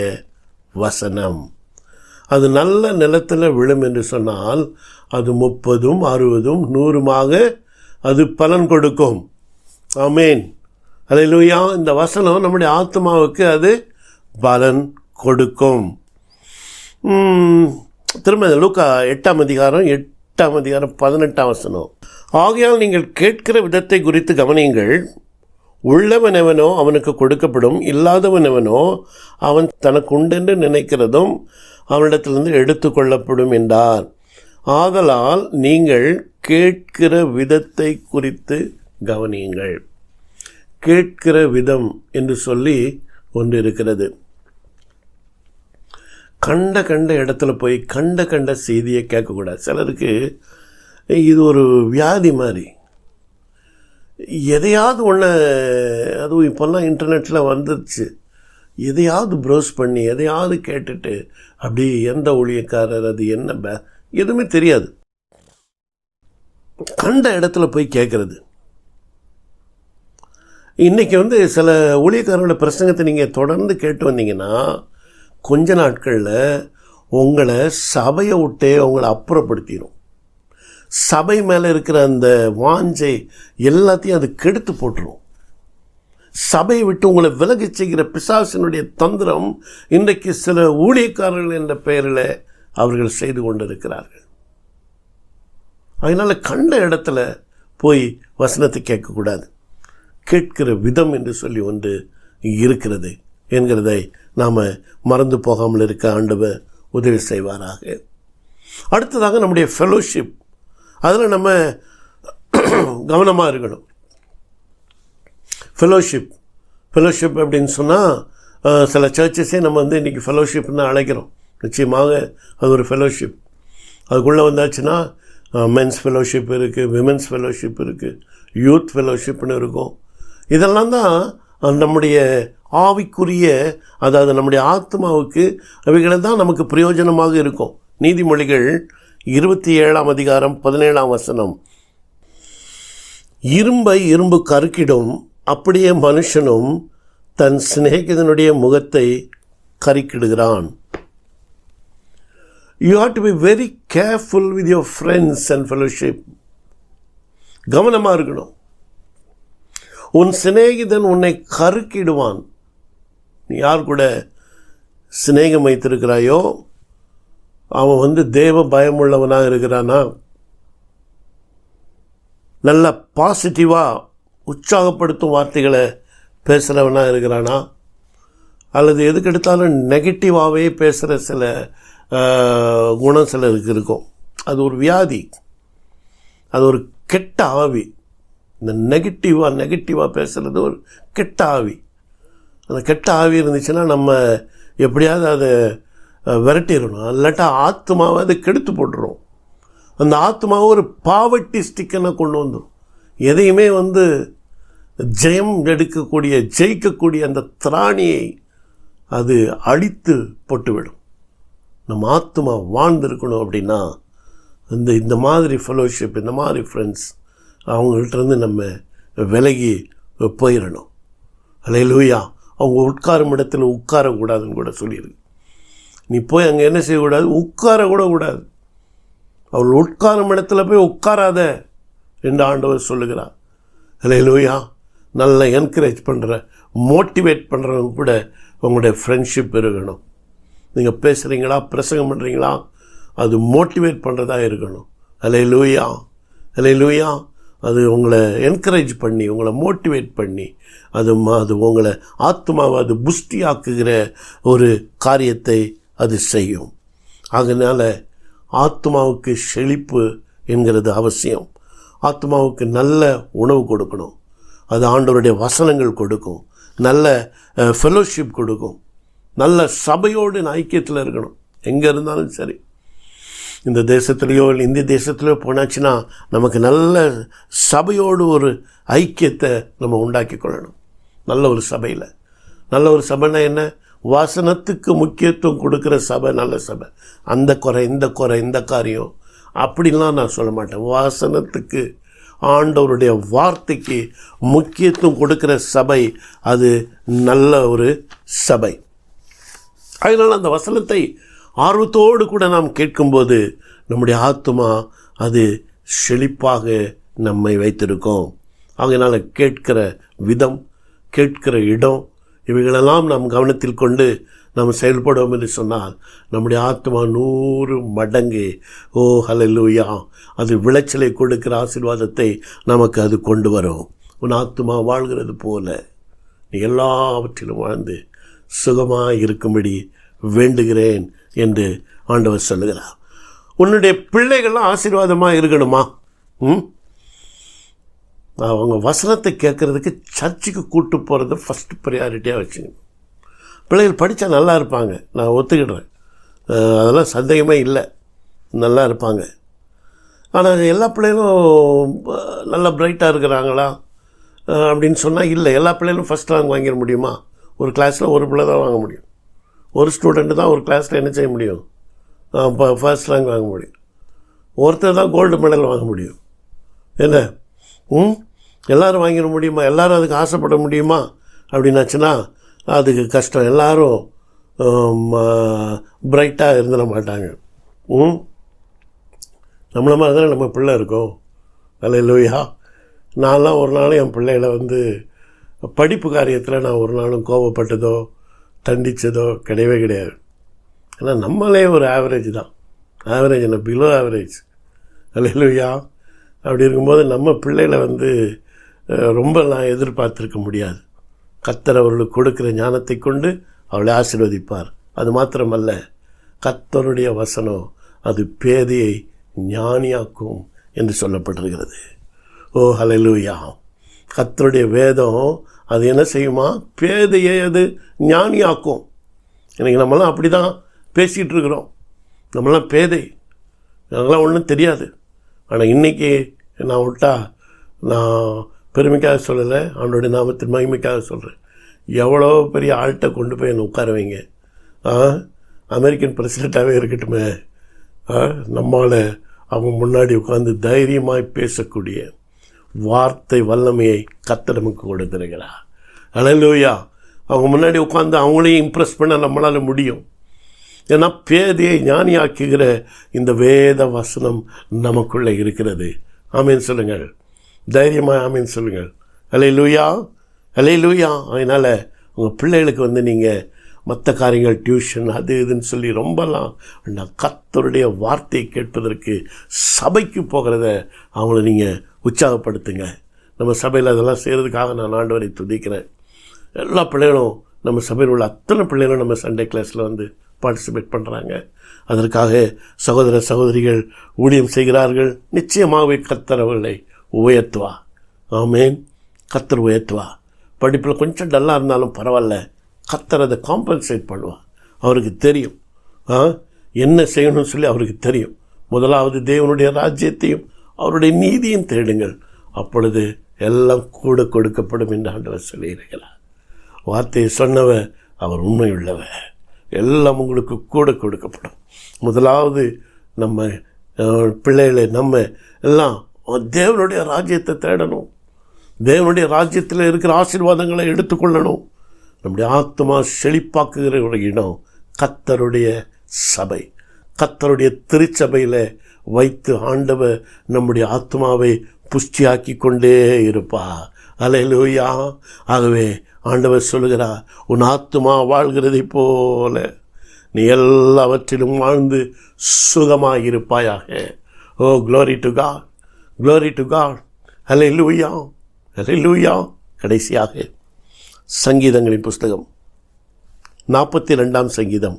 வசனம். அது நல்ல நிலத்தில் விழும் என்று சொன்னால் அது 30, 60, 100 அது பலன் கொடுக்கும். ஆமேன். அல்லேலூயா. இந்த வசனம் நம்முடைய ஆத்மாவுக்கு அது பலன் கொடுக்கும். திரும்ப லூக்கா 8ஆம் அதிகாரம் 18ஆம் வசனம். ஆகையால் நீங்கள் கேட்கிற விதத்தை குறித்து கவனியுங்கள். உள்ளவனவனோ அவனுக்கு கொடுக்கப்படும், இல்லாதவனவனோ அவன் தனக்கு உண்டென்று நினைக்கிறதும் அவனிடத்திலிருந்து எடுத்துக்கொள்ளப்படும் என்றார். ஆதலால் நீங்கள் கேட்கிற விதத்தை குறித்து கவனியுங்கள். கேட்கிற விதம் என்று சொல்லி ஒன்று இருக்கிறது. கண்ட இடத்துல போய் கண்ட செய்தியை கேட்கக்கூடாது. சிலருக்கு இது ஒரு வியாதி மாதிரி. எதையாவது ஒன்று, அதுவும் இப்போல்லாம் இன்டர்நெட்டில் வந்துருச்சு, எதையாவது ப்ரௌஸ் பண்ணி எதையாவது கேட்டுட்டு அப்படி எந்த ஊழியக்காரர் அது என்ன எதுவுமே தெரியாது. கண்ட இடத்துல போய் கேட்குறது. இன்றைக்கி சில ஊழியக்காரரோட பிரசங்கத்தை நீங்கள் தொடர்ந்து கேட்டு வந்தீங்கன்னா கொஞ்ச நாட்களில் உங்களை சபையை விட்டே உங்களை அப்புறப்படுத்திடும். சபை மேலே இருக்கிற அந்த வாஞ்சை எல்லாத்தையும் அது கெடுத்து போட்டுரும். சபையை விட்டு உங்களை விலகி செய்கிற பிசாசினுடைய தந்திரம் இன்றைக்கு சில ஊழியக்காரர்கள் என்ற பெயரில் அவர்கள் செய்து கொண்டிருக்கிறார்கள். அதனால் கண்ட இடத்துல போய் வசனத்தை கேட்கக்கூடாது. கேட்கிற விதம் என்று சொல்லி ஒன்று இருக்கிறது என்கிறதை நாம் மறந்து போகாமல் இருக்க ஆண்டவர் உதவி செய்வாராக. அடுத்ததாக நம்முடைய ஃபெலோஷிப், அதில் நம்ம கவனமாக இருக்கணும். ஃபெலோஷிப் அப்படின்னு சொன்னால் சில சர்ச்சஸே நம்ம இன்றைக்கி ஃபெலோஷிப்னு அழைக்கிறோம். நிச்சயமாக அது ஒரு ஃபெலோஷிப். அதுக்குள்ளே வந்தாச்சுன்னா மென்ஸ் ஃபெலோஷிப் இருக்குது, விமென்ஸ் ஃபெலோஷிப் இருக்குது, யூத் ஃபெலோஷிப்னு இருக்கும். இதெல்லாம் தான் நம்முடைய ஆவிக்குரிய, அதாவது நம்முடைய ஆத்மாவுக்கு அவைகளை தான் நமக்கு பிரயோஜனமாக இருக்கும். நீதிமொழிகள் 27ஆம் அதிகாரம் 17ஆம் வசனம். இரும்பை இரும்பு கருக்கிடும், அப்படியே மனுஷனும் தன் சிநேகிதனுடைய முகத்தை கருக்கிடுகிறான். You have to be very careful with your friends and fellowship. கவனமாக இருக்கணும். உன் சிநேகிதன் உன்னை கருக்கிடுவான். நீ யார் கூட சிநேகம் வைத்திருக்கிறாயோ அவன் தேவ பயமுள்ளவனாக இருக்கிறானா, நல்ல பாசிட்டிவாக உற்சாகப்படுத்தும் வார்த்தைகளை பேசுகிறவனாக இருக்கிறானா, அல்லது எதுக்கெடுத்தாலும் நெகட்டிவாகவே பேசுகிற சில குணம் சிலருக்கு இருக்கும். அது ஒரு வியாதி, அது ஒரு கெட்ட ஆவி. இந்த நெகட்டிவாக பேசுகிறது ஒரு கெட்ட ஆவி. அந்த கெட்ட ஆவி இருந்துச்சுன்னா நம்ம எப்படியாவது அதை விரட்டிடணும், இல்லாட்டா ஆத்மாவை அதை கெடுத்து போட்டுரும். அந்த ஆத்மாவை ஒரு பாவர்ட்டி ஸ்டிக்கனை கொண்டு வந்துடும். எதையுமே ஜெயம் எடுக்கக்கூடிய, ஜெயிக்கக்கூடிய அந்த திராணியை அது அழித்து போட்டுவிடும். நம்ம ஆத்மா வாழ்ந்துருக்கணும் அப்படின்னா இந்த மாதிரி ஃபெலோஷிப், இந்த மாதிரி ஃப்ரெண்ட்ஸ், அவங்கள்ட்டேருந்து நம்ம விலகி போயிடணும். அல்லேலூயா. அவங்க உட்காரும் இடத்துல உட்காரக்கூடாதுன்னு கூட சொல்லியிருக்கு. நீ போய் அங்கே என்ன செய்யக்கூடாது, உட்காரக்கூட கூடாது. அவள் உட்காரும் இடத்துல போய் உட்காராத என்று ஆண்டவர் சொல்லுகிறார். அல்லேலூயா. நல்லா என்கரேஜ் பண்ணுற, மோட்டிவேட் பண்ணுறவங்க கூட உங்களுடைய ஃப்ரெண்ட்ஷிப் இருக்கணும். நீங்கள் பேசுகிறீங்களா, பிரசங்கம் பண்ணுறீங்களா, அது மோட்டிவேட் பண்ணுறதா இருக்கணும். அல்லேலூயா, அல்லேலூயா. அது உங்களை என்கரேஜ் பண்ணி, உங்களை மோட்டிவேட் பண்ணி, அது உங்களை ஆத்மாவை அது புஷ்டியாக்குகிற ஒரு காரியத்தை அது செய்யும். அதனால் ஆத்மாவுக்கு செழிப்பு என்கிறது அவசியம். ஆத்மாவுக்கு நல்ல உணவு கொடுக்கணும். அது ஆண்டவருடைய வசனங்கள் கொடுக்கும், நல்ல ஃபெலோஷிப் கொடுக்கும், நல்ல சபையோடு ஐக்கியத்தில் இருக்கணும். எங்கே இருந்தாலும் சரி, இந்த தேசத்துலேயோ இல்லை இந்திய தேசத்துலையோ போனாச்சுன்னா நமக்கு நல்ல சபையோடு ஒரு ஐக்கியத்தை நம்ம உண்டாக்கி கொள்ளணும். நல்ல ஒரு சபையில், நல்ல ஒரு சபைனா என்ன, வசனத்துக்கு முக்கியத்துவம் கொடுக்குற சபை நல்ல சபை. அந்த குறை இந்த காரியம் அப்படின்லாம் நான் சொல்ல மாட்டேன். வசனத்துக்கு, ஆண்டவருடைய வார்த்தைக்கு முக்கியத்துவம் கொடுக்குற சபை அது நல்ல ஒரு சபை. அதனால் அந்த வசனத்தை ஆர்வத்தோடு கூட நாம் கேட்கும்போது நம்முடைய ஆத்துமா அது செழிப்பாக நம்மை வைத்திருக்கும். அதனால் கேட்கிற விதம், கேட்கிற இடம், இவைகளெல்லாம் நாம் கவனத்தில் கொண்டு நாம் செயல்படுவோம் என்று சொன்னால் நம்முடைய ஆத்மா 100 மடங்கு ஹல்லேலூயா அது விளைச்சலை கொடுக்கிற ஆசீர்வாதத்தை நமக்கு அது கொண்டு வரும். உன் ஆத்மா வாழ்கிறது போல நீ எல்லாவற்றிலும் வாழ்ந்து சுகமாக இருக்கும்படி வேண்டுகிறேன் என்று ஆண்டவர் சொல்லுகிறார். உன்னுடைய பிள்ளைகள்லாம் ஆசீர்வாதமாக இருக்கணுமா? அவங்க வசனத்தை கேட்குறதுக்கு சர்ச்சுக்கு கூட்டு போகிறத ஃபஸ்ட்டு ப்ரையாரிட்டியாக வச்சுங்க. பிள்ளைகள் படித்தா நல்லா இருப்பாங்க, நான் ஒத்துக்கிடுறேன், அதெல்லாம் சந்தேகமே இல்லை, நல்லா இருப்பாங்க. ஆனால் எல்லா பிள்ளைகளும் நல்லா பிரைட்டாக இருக்கிறாங்களா அப்படின்னு சொன்னால் இல்லை. எல்லா பிள்ளைகளும் ஃபஸ்ட் ரேங்க் வாங்கிட முடியுமா? ஒரு கிளாஸில் ஒரு பிள்ளை தான் வாங்க முடியும். ஒரு ஸ்டூடெண்ட்டு தான் ஒரு கிளாஸில் என்ன செய்ய முடியும்? ஃபர்ஸ்ட் ரேங்க் வாங்க முடியும். ஒருத்தர் தான் கோல்டு மெடல் வாங்க முடியும். என்ன எல்லோரும் வாங்கிட முடியுமா? எல்லோரும் அதுக்கு ஆசைப்பட முடியுமா அப்படின்னாச்சுன்னா அதுக்கு கஷ்டம். எல்லோரும் பிரைட்டாக இருந்துட மாட்டாங்க. நம்மள மாதிரி தானே நம்ம பிள்ளை இருக்கோம். அல்லேலூயா. நான்லாம் ஒரு நாளும் என் பிள்ளைகளை படிப்பு காரியத்தில் நான் ஒரு நாளும் கோபப்பட்டதோ தண்டித்ததோ கிடையவே கிடையாது. ஏன்னா நம்மளே ஒரு ஆவரேஜ் தான், ஆவரேஜ் என்ன, பிலோ ஆவரேஜ். அல்லேலூயா. அப்படி இருக்கும்போது நம்ம பிள்ளைகளை ரொம்ப நான் எதிர்பார்த்துருக்க முடியாது. கர்த்தர் அவர்களுக்கு கொடுக்குற ஞானத்தை கொண்டு அவளை ஆசீர்வதிப்பார். அது மாத்திரமல்ல, கர்த்தருடைய வசனம் அது பேதையை ஞானியாக்கும் என்று சொல்லப்பட்டிருக்கிறது. ஹல்லேலூயா. கர்த்தருடைய வேதம் அது என்ன செய்யுமா? பேதையை அது ஞானியாக்கும். இன்றைக்கி நம்மளாம் அப்படி தான் பேசிகிட்டு இருக்கிறோம். நம்மளாம் பேதை, நாங்களாம் ஒன்றும் தெரியாது. ஆனால் இன்றைக்கி நான் விட்டா, நான் பெருமைக்காக சொல்லலை, அவனுடைய நாமத்தின் மகிமைக்காக சொல்கிறேன். எவ்வளோ பெரிய ஆள்கிட்ட கொண்டு போய் என்னை உட்கார வைங்க, அமெரிக்கன் பிரசிடெண்ட்டாகவே இருக்கட்டுமே, நம்மால் அவங்க முன்னாடி உட்காந்து தைரியமாய் பேசக்கூடிய வார்த்தை வல்லமையை கர்த்தர் நமக்கு கொடுத்திருக்கிறார். அல்லேலூயா. அவங்க முன்னாடி உட்காந்து அவங்களையும் இம்ப்ரெஸ் பண்ண நம்மளால் முடியும். ஏன்னா பேதையை ஞானியாக்குகிற இந்த வேத வசனம் நமக்குள்ளே இருக்கிறது. ஆமீன் சொல்லுங்கள், தைரியமாக ஆமீன் சொல்லுங்கள். அல்லேலூயா, அல்லேலூயா. அதனால் உங்கள் பிள்ளைகளுக்கு நீங்கள் மற்ற காரியங்கள் டியூஷன் அது இதுன்னு சொல்லி ரொம்பலாம் கர்த்தருடைய வார்த்தையை கேட்பதற்கு சபைக்கு போகிறத அவங்கள நீங்கள் உற்சாகப்படுத்துங்க. நம்ம சபையில் அதெல்லாம் செய்கிறதுக்காக நான் ஆண்டவரை துதிக்கிறேன். எல்லா பிள்ளைகளும், நம்ம சபையில் உள்ள அத்தனை பிள்ளைகளும் நம்ம சண்டே கிளாஸில் பார்ட்டிசிபேட் பண்ணுறாங்க. அதற்காக சகோதர சகோதரிகள் ஊழியம் செய்கிறார்கள். நிச்சயமாகவே கர்த்தர் அவர்களை உயர்த்துவா. ஆமேன். கர்த்தர் உயர்த்துவா. படிப்பில் கொஞ்சம் டல்லாக இருந்தாலும் பரவாயில்ல, கர்த்தர் அதை காம்பன்சேட் பண்ணுவார். அவருக்கு தெரியும் என்ன செய்யணும்னு சொல்லி அவருக்கு தெரியும். முதலாவது தேவனுடைய ராஜ்யத்தையும் அவருடைய நீதியும் தேடுங்கள், அப்பொழுது எல்லாம் கூட கொடுக்கப்படும் என்று ஆண்டவர் சொல்லியிருக்கிறார். வார்த்தையை சொன்னவர் அவர் உண்மையுள்ளவர். எல்லாம் உங்களுக்கு கூட கொடுக்கப்படும். முதலாவது நம்ம பிள்ளைகளை நம்ம எல்லாம் தேவனுடைய ராஜ்யத்தை தேடணும். தேவனுடைய ராஜ்யத்தில் இருக்கிற ஆசீர்வாதங்களை எடுத்துக்கொள்ளணும். நம்முடைய ஆத்மா செழிப்பாக்குகிற ஒரு இடம் கர்த்தருடைய சபை. கர்த்தருடைய திருச்சபையில் வைத்து ஆண்டவர் நம்முடைய ஆத்மாவை புஷ்டியாக்கி கொண்டே இருப்பா. அல்லேலூயா. ஆகவே ஆண்டவர் சொல்லுகிறார், உன் ஆத்மா வாழ்கிறதை போல நீ எல்லாவற்றிலும் வாழ்ந்து சுகமாக இருப்பாயாக. Oh glory to God, glory to God. அல்லேலூயா, அல்லேலூயா. கடைசியாக சங்கீதங்களின் புஸ்தகம் 42ஆம் சங்கீதம்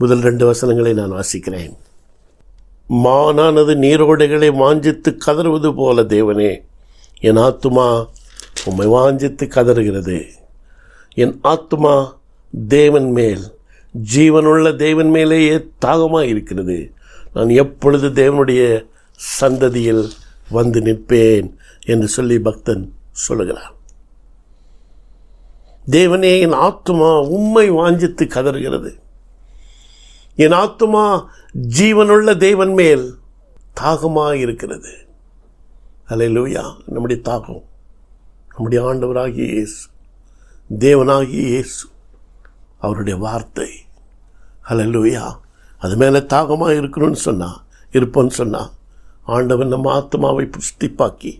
முதல் 2 வசனங்களை நான் வாசிக்கிறேன். மானானது நீரோடைகளை வாஞ்சித்து கதறுவது போல தேவனே, என் ஆத்துமா உம்மை வாஞ்சித்து கதறுகிறது. என் ஆத்துமா தேவன் மேல், ஜீவனுள்ள தேவன் மேலேயே தாகமாக இருக்கிறது. நான் எப்பொழுது தேவனுடைய சந்ததியில் வந்து நிற்பேன் என்று சொல்லி பக்தன் சொல்லுகிறார். தேவனே, என் ஆத்துமா உம்மை வாஞ்சித்து கதறுகிறது. என் ஆத்துமா ஜீவனுள்ள தேவன் மேல் தாகமாக இருக்கிறது. அல்லேலூயா. நம்முடைய தாகம் நம்முடைய ஆண்டவராகிய இயேசு, தேவனாகிய இயேசு, அவருடைய வார்த்தை. ஹல்லேலூயா. அது மேலே தாகமாக இருக்கணும்னு இருப்போன்னு சொன்னால் ஆண்டவன் நம்ம ஆத்மாவை புஷ்டிப்பாக்கி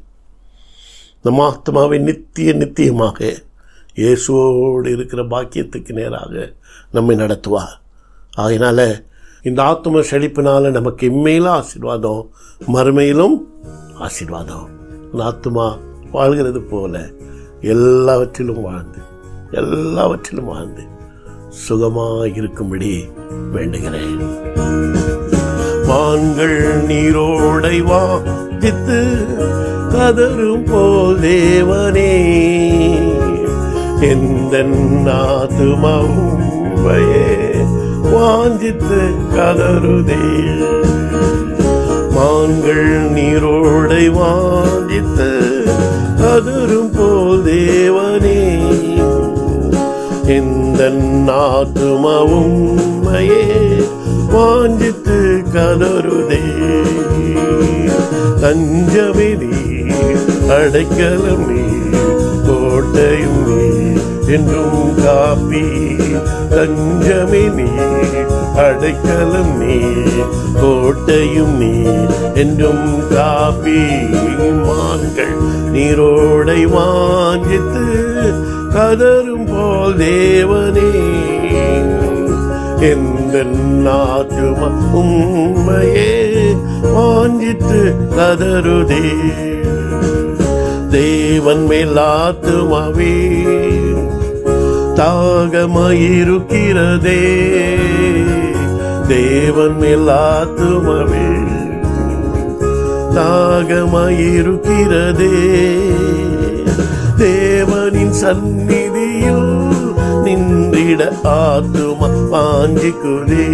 நம்ம ஆத்மாவை நித்தியமாக இயேசுவோடு இருக்கிற பாக்கியத்துக்கு நேராக நம்மை நடத்துவார். அதனால் இந்த ஆத்ம செழிப்பினால் நமக்கு இம்மையிலும் ஆசீர்வாதம், மறுமையிலும் ஆசீர்வாதம். இந்த ஆத்மா வாழ்கிறது போல எல்லாவற்றிலும் வாழ்ந்து சுகமாக இருக்கும்படி வேண்டுகிறேன். வான்கள் நீரோடை வாஞ்சித்து கதரும் போல் தேவனே, எந்தன் ஆத்துமாவும் வாஞ்சித்து கதருதே. மான்கள் நீரோடை வாஞ்சித்து கதரும் போல் தேவனே, எந்தன் ஆத்துமாவும் வாஞ்சித்து கதருதே. தஞ்சமே நீ, அடைக்கலம் நீ, கோட்டையும் நீ என்றும் காப்பி. தஞ்சமே நீ, அடைக்கலம் நீ, கோட்டையும் நீ என்றும் காப்பி. மான்கள் நீரோடை வாஞ்சித்து கதரும் போல் தேவனே, எந்தன் ஆத்துமா உம்மையே வாஞ்சித்து கதருதே. தேவன் மேல் ஆத்துமாவே தாகமாயிருக்கிறதே, தேவன் மேல் ஆத்துமாவே தாகமாயிருக்கிறதே. தேவனின் சந்நிதியில் நின்றிட ஆத்துமா வாஞ்சிக்குதே,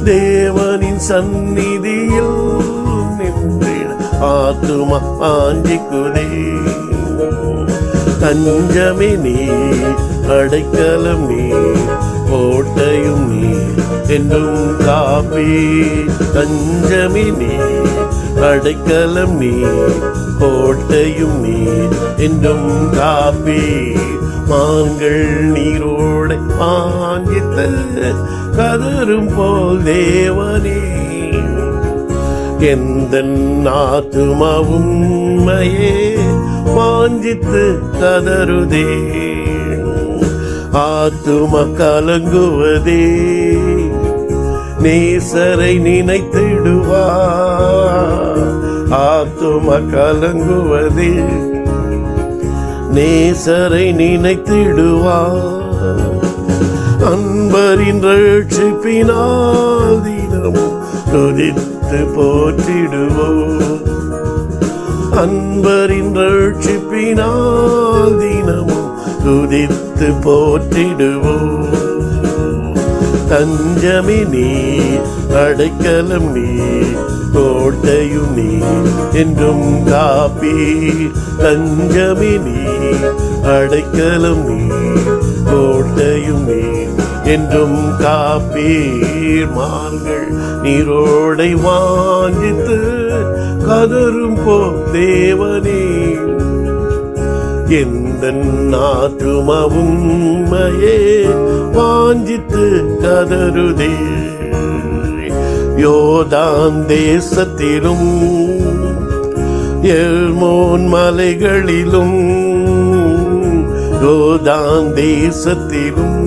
தேவனின் சந்நிதியில் நின்றிட ஆத்துமா வாஞ்சிக்குதே. தஞ்சமே நீ, அடைக்கலம் நீ, கோட்டையும் நீ என்றும் காப்பி. தஞ்சமே நீ, அடைக்கலம் நீ, கோட்டையும் நீ என்றும் காப்பி. மான்கள் நீரோடை வாஞ்சித்து கதரும் போல் தேவனே, எந்தன் ஆத்துமாவும் உம்மையே வாஞ்சித்து கதருதே. ஆத்துமா கலங்குவதே, நேசரை நினைத்திடுவார். ஆத்துமா கலங்குவதே, நேசரை நினைத்திடுவார். அன்பரின் ரட்சிப்பினால் தினமும் துதித்து போற்றிடுவோம். அன்பரின் ரட்சிப்பினால் தினமும் துதித்து போற்றிடுவோம். தஞ்சமே நீ, அடைக்கலம் நீ, கோட்டையும் நீ என்றும் காப்பி. தஞ்சமே நீ, அடைக்கலம் நீ, கோட்டையும் நீ என்றும் காப்பி. மான்கள் நீரோடை வாஞ்சித்து கதரும் போ தேவனே, எந்தன் ஆத்துமாவும் உம்மையே வாஞ்சித்து கதருதே. யோர்தான் தேசத்திலும் எர்மோன் மலைகளிலும், யோர்தான் தேசத்திலும்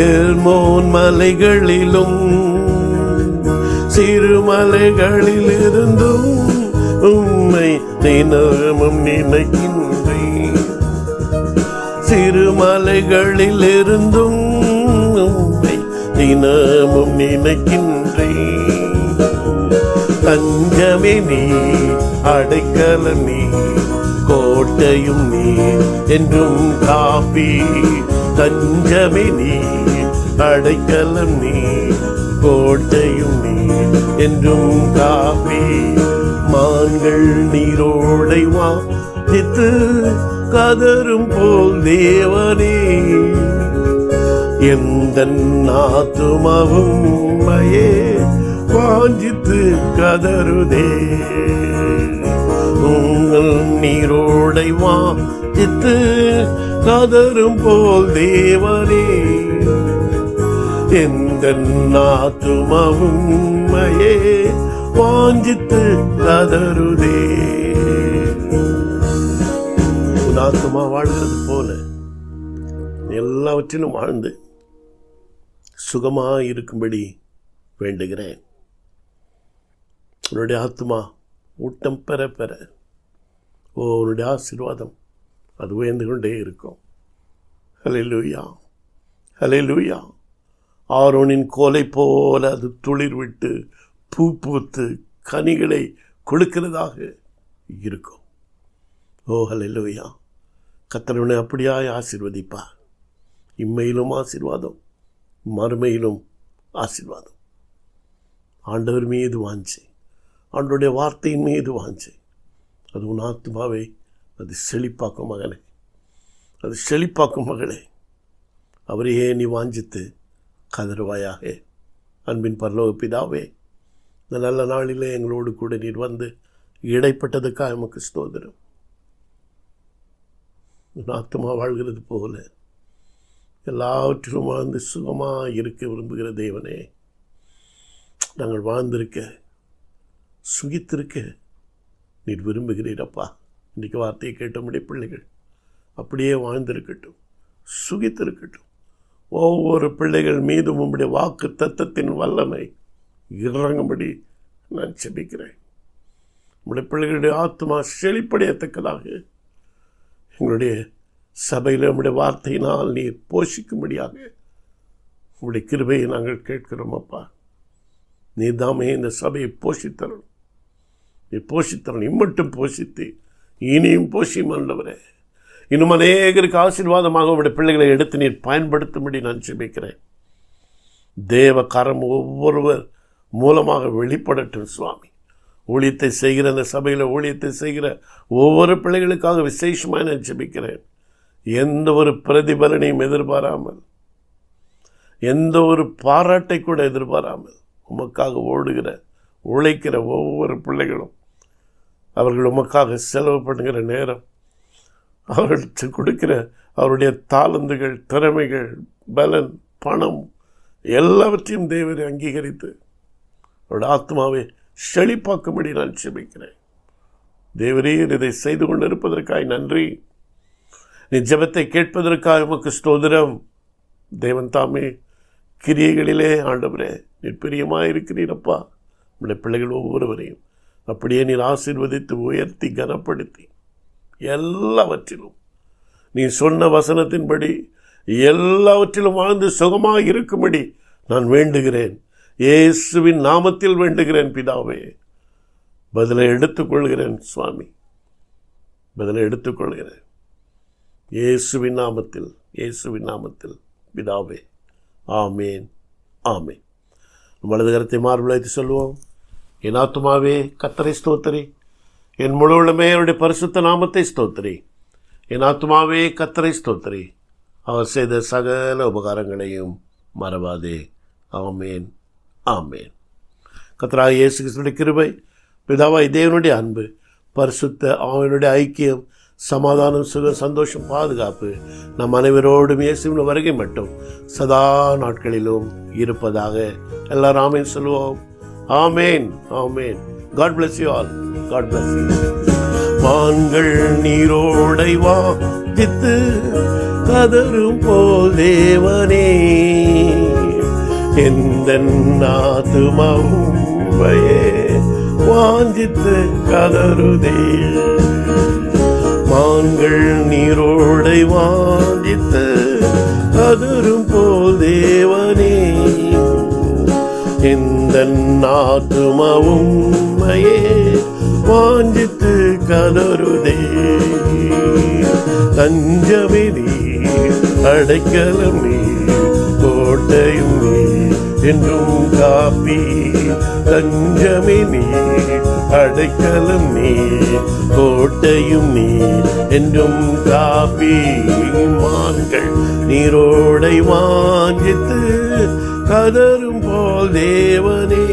எர்மோன் மலைகளிலும், சிறுமலைகளிலிருந்தும் உம்மை தினமும் நினைக்கின்றேன். சிறுமலைகளிலிருந்தும் உம்மை தினமும் நினைக்கின்றேன். தஞ்சமே நீ, அடைக்கலம் நீ, கோட்டையும் நீ என்றும் காப்பி. தஞ்சமே நீ, அடைக்கலம் நீ, கோட்டையும் நீ என்றும் காப்பி. மான்கள் நீரோடை வாஞ்சித்து கதரும் போல் தேவனே, எந்தன் ஆத்துமாவும் உம்மையே வாஞ்சித்து கதருதே. உங்கள் நீரோடை வாஞ்சித்து கதரும் போல் தேவனே எந்த ஆத்துமாவும் உம்மையே வாஞ்சித்து கதருதே. உன் ஆத்துமா வாழ்கிறது போல எல்லாவற்றிலும் வாழ்ந்து சுகமாக இருக்கும்படி வேண்டுகிறேன். உன்னுடைய ஆத்மா ஊட்டம் பெற பெற உன்னுடைய ஆசீர்வாதம் அது உயர்ந்து கொண்டே இருக்கும். ஹல்லேலூயா, ஹல்லேலூயா. ஆரோனின் கோலை போல அது துளிர் விட்டு பூ பூத்து கனிகளை கொடுக்கிறதாக இருக்கும். ஹல்லேலூயா. கர்த்தர் அப்படியாய் ஆசீர்வதிப்பார். இம்மையிலும் ஆசீர்வாதம், மறுமையிலும் ஆசீர்வாதம். ஆண்டவர் மீது வாஞ்சை, ஆண்டவருடைய வார்த்தையின் மீது வாஞ்சை, அது உன் ஆத்மாவை அது செழிப்பாக்கும் மகனே, அது செழிப்பாக்கும் மகளே. அவரையே நீ வாஞ்சித்து கதறுவாயாக. அன்பின் பரலோக பிதாவே, இந்த நல்ல நாளிலே எங்களோடு கூட நீர் வந்து இடைப்பட்டதுக்காக எமக்கு ஸ்தோத்திரம். உன் ஆத்மா வாழ்கிறது போல எல்லாவற்றிலும் வாழ்ந்து சுகமாக இருக்க விரும்புகிற தேவனே, நாங்கள் வாழ்ந்திருக்க சுகித்திருக்க நீர் விரும்புகிறீரப்பா. இன்றைக்கு வார்த்தையை கேட்டோம்டைய பிள்ளைகள் அப்படியே வாழ்ந்திருக்கட்டும், சுகித்திருக்கட்டும். ஒவ்வொரு பிள்ளைகள் மீதும் உம்முடைய வாக்கு தத்தத்தின் வல்லமை இறங்கும்படி நான் செபிக்கிறேன். உம்முடைய பிள்ளைகளுடைய ஆத்மா செழிப்படையத்தக்கதாக எங்களுடைய சபையில் உம்முடைய வார்த்தையினால் நீர் போஷிக்கும்படியாக உம்முடைய கிருபையை நாங்கள் கேட்கிறோம் அப்பா. நீர் தாமே இந்த சபையை போஷித்தரணும், நீ போஷித்தரணும். இம்மட்டும் போஷித்து இனியும் போஷியும் ஆண்டவரே. இன்னும் அநேகருக்கு ஆசீர்வாதமாக உடைய பிள்ளைகளை எடுத்து நீர் பயன்படுத்தும்படி நான் செபிக்கிறேன். தேவ கரம் ஒவ்வொருவர் மூலமாக வெளிப்படட்டும் சுவாமி. ஊழியத்தை செய்கிற அந்த சபையில் ஊழியத்தை செய்கிற ஒவ்வொரு பிள்ளைகளுக்காக விசேஷமாக நான் செபிக்கிறேன். எந்த ஒரு பிரதிபலனையும் எதிர்பாராமல், எந்த ஒரு பாராட்டை கூட எதிர்பாராமல் உமக்காக ஓடுகிற உழைக்கிற ஒவ்வொரு பிள்ளைகளும் அவர்கள் உமக்காக செலவு பண்ணுகிற நேரம், அவர்களுக்கு கொடுக்கிற அவருடைய தாளந்துகள், திறமைகள், பலன், பணம் எல்லாவற்றையும் தேவரை அங்கீகரித்து அவருடைய ஆத்மாவை செழிப்பாக்கும்படி நான் செபிக்கிறேன். தேவரீர் இதை செய்து கொண்டிருப்பதற்காக நன்றி. நீ ஜெபத்தை கேட்பதற்காக உமக்கு ஸ்தோத்திரம். தேவன் தாமே கிரியைகளிலே ஆண்டவரே நீர் பிரியமாக இருக்கிறீரப்பா. நம்முடைய பிள்ளைகள் ஒவ்வொருவரையும் அப்படியே நீர் ஆசீர்வதித்து உயர்த்தி கனப்படுத்தி எல்லாவற்றிலும் நீ சொன்ன வசனத்தின்படி எல்லாவற்றிலும் வாழ்ந்து சுகமாக இருக்கும்படி நான் வேண்டுகிறேன். இயேசுவின் நாமத்தில் வேண்டுகிறேன் பிதாவே. பதிலை எடுத்துக்கொள்கிறேன் சுவாமி, பதிலை எடுத்துக்கொள்கிறேன். இயேசுவின் நாமத்தில், இயேசுவின் நாமத்தில் பிதாவே. ஆமேன், ஆமேன். வலது கரத்தை மார்புழைத்து சொல்லுவோம். என் ஆத்துமாவே கர்த்தரை ஸ்தோத்திரி, என் முழு உள்ளமே அவருடைய பரிசுத்த நாமத்தை ஸ்தோத்திரி. என் ஆத்துமாவே கர்த்தரை ஸ்தோத்திரி, அவர் செய்த சகல உபகாரங்களையும் மறவாதே. ஆமேன், ஆமேன். கர்த்தராகிய இயேசு கிறிஸ்துவின் கிருபை, பிதாவாய் தேவனுடைய அன்பு, பரிசுத்த ஆவியினுடைய ஐக்கியம், சமாதானம், சுகம், சந்தோஷம், பாதுகாப்பு நம் அனைவரோடும் இயேசுவின் வருகை மட்டும் சதா நாட்களிலும் இருப்பதாக. எல்லாரும் ஆமேன் சொல்லுவோம். ஆமேன், ஆமேன். God bless you all. God bless you. வான்கள் நீரோடை வாஞ்சித்து கதரும் போல் தேவனே, எந்த ஆத்துமாவும் வாஞ்சித்து கதருதே. வான்கள் நீரோடை வாஞ்சித்து கதரும் போல் தேவனே, எந்த ஆத்துமாவும் வாஞ்சித்து கதருதே. தஞ்சமே நீ, அடைக்கலம் நீ, கோட்டையும் நீ, என்றும் காப்பி. தஞ்சமே நீ, அடைக்கலம் நீ, கோட்டையும் நீ, என்றும் காப்பி. மான்கள் நீரோடை வாஞ்சித்து கதரும் போல் தேவனே,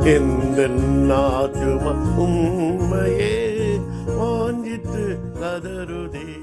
எந்த ஆத்துமா உம்மையே வாஞ்சித்து கதறுதே.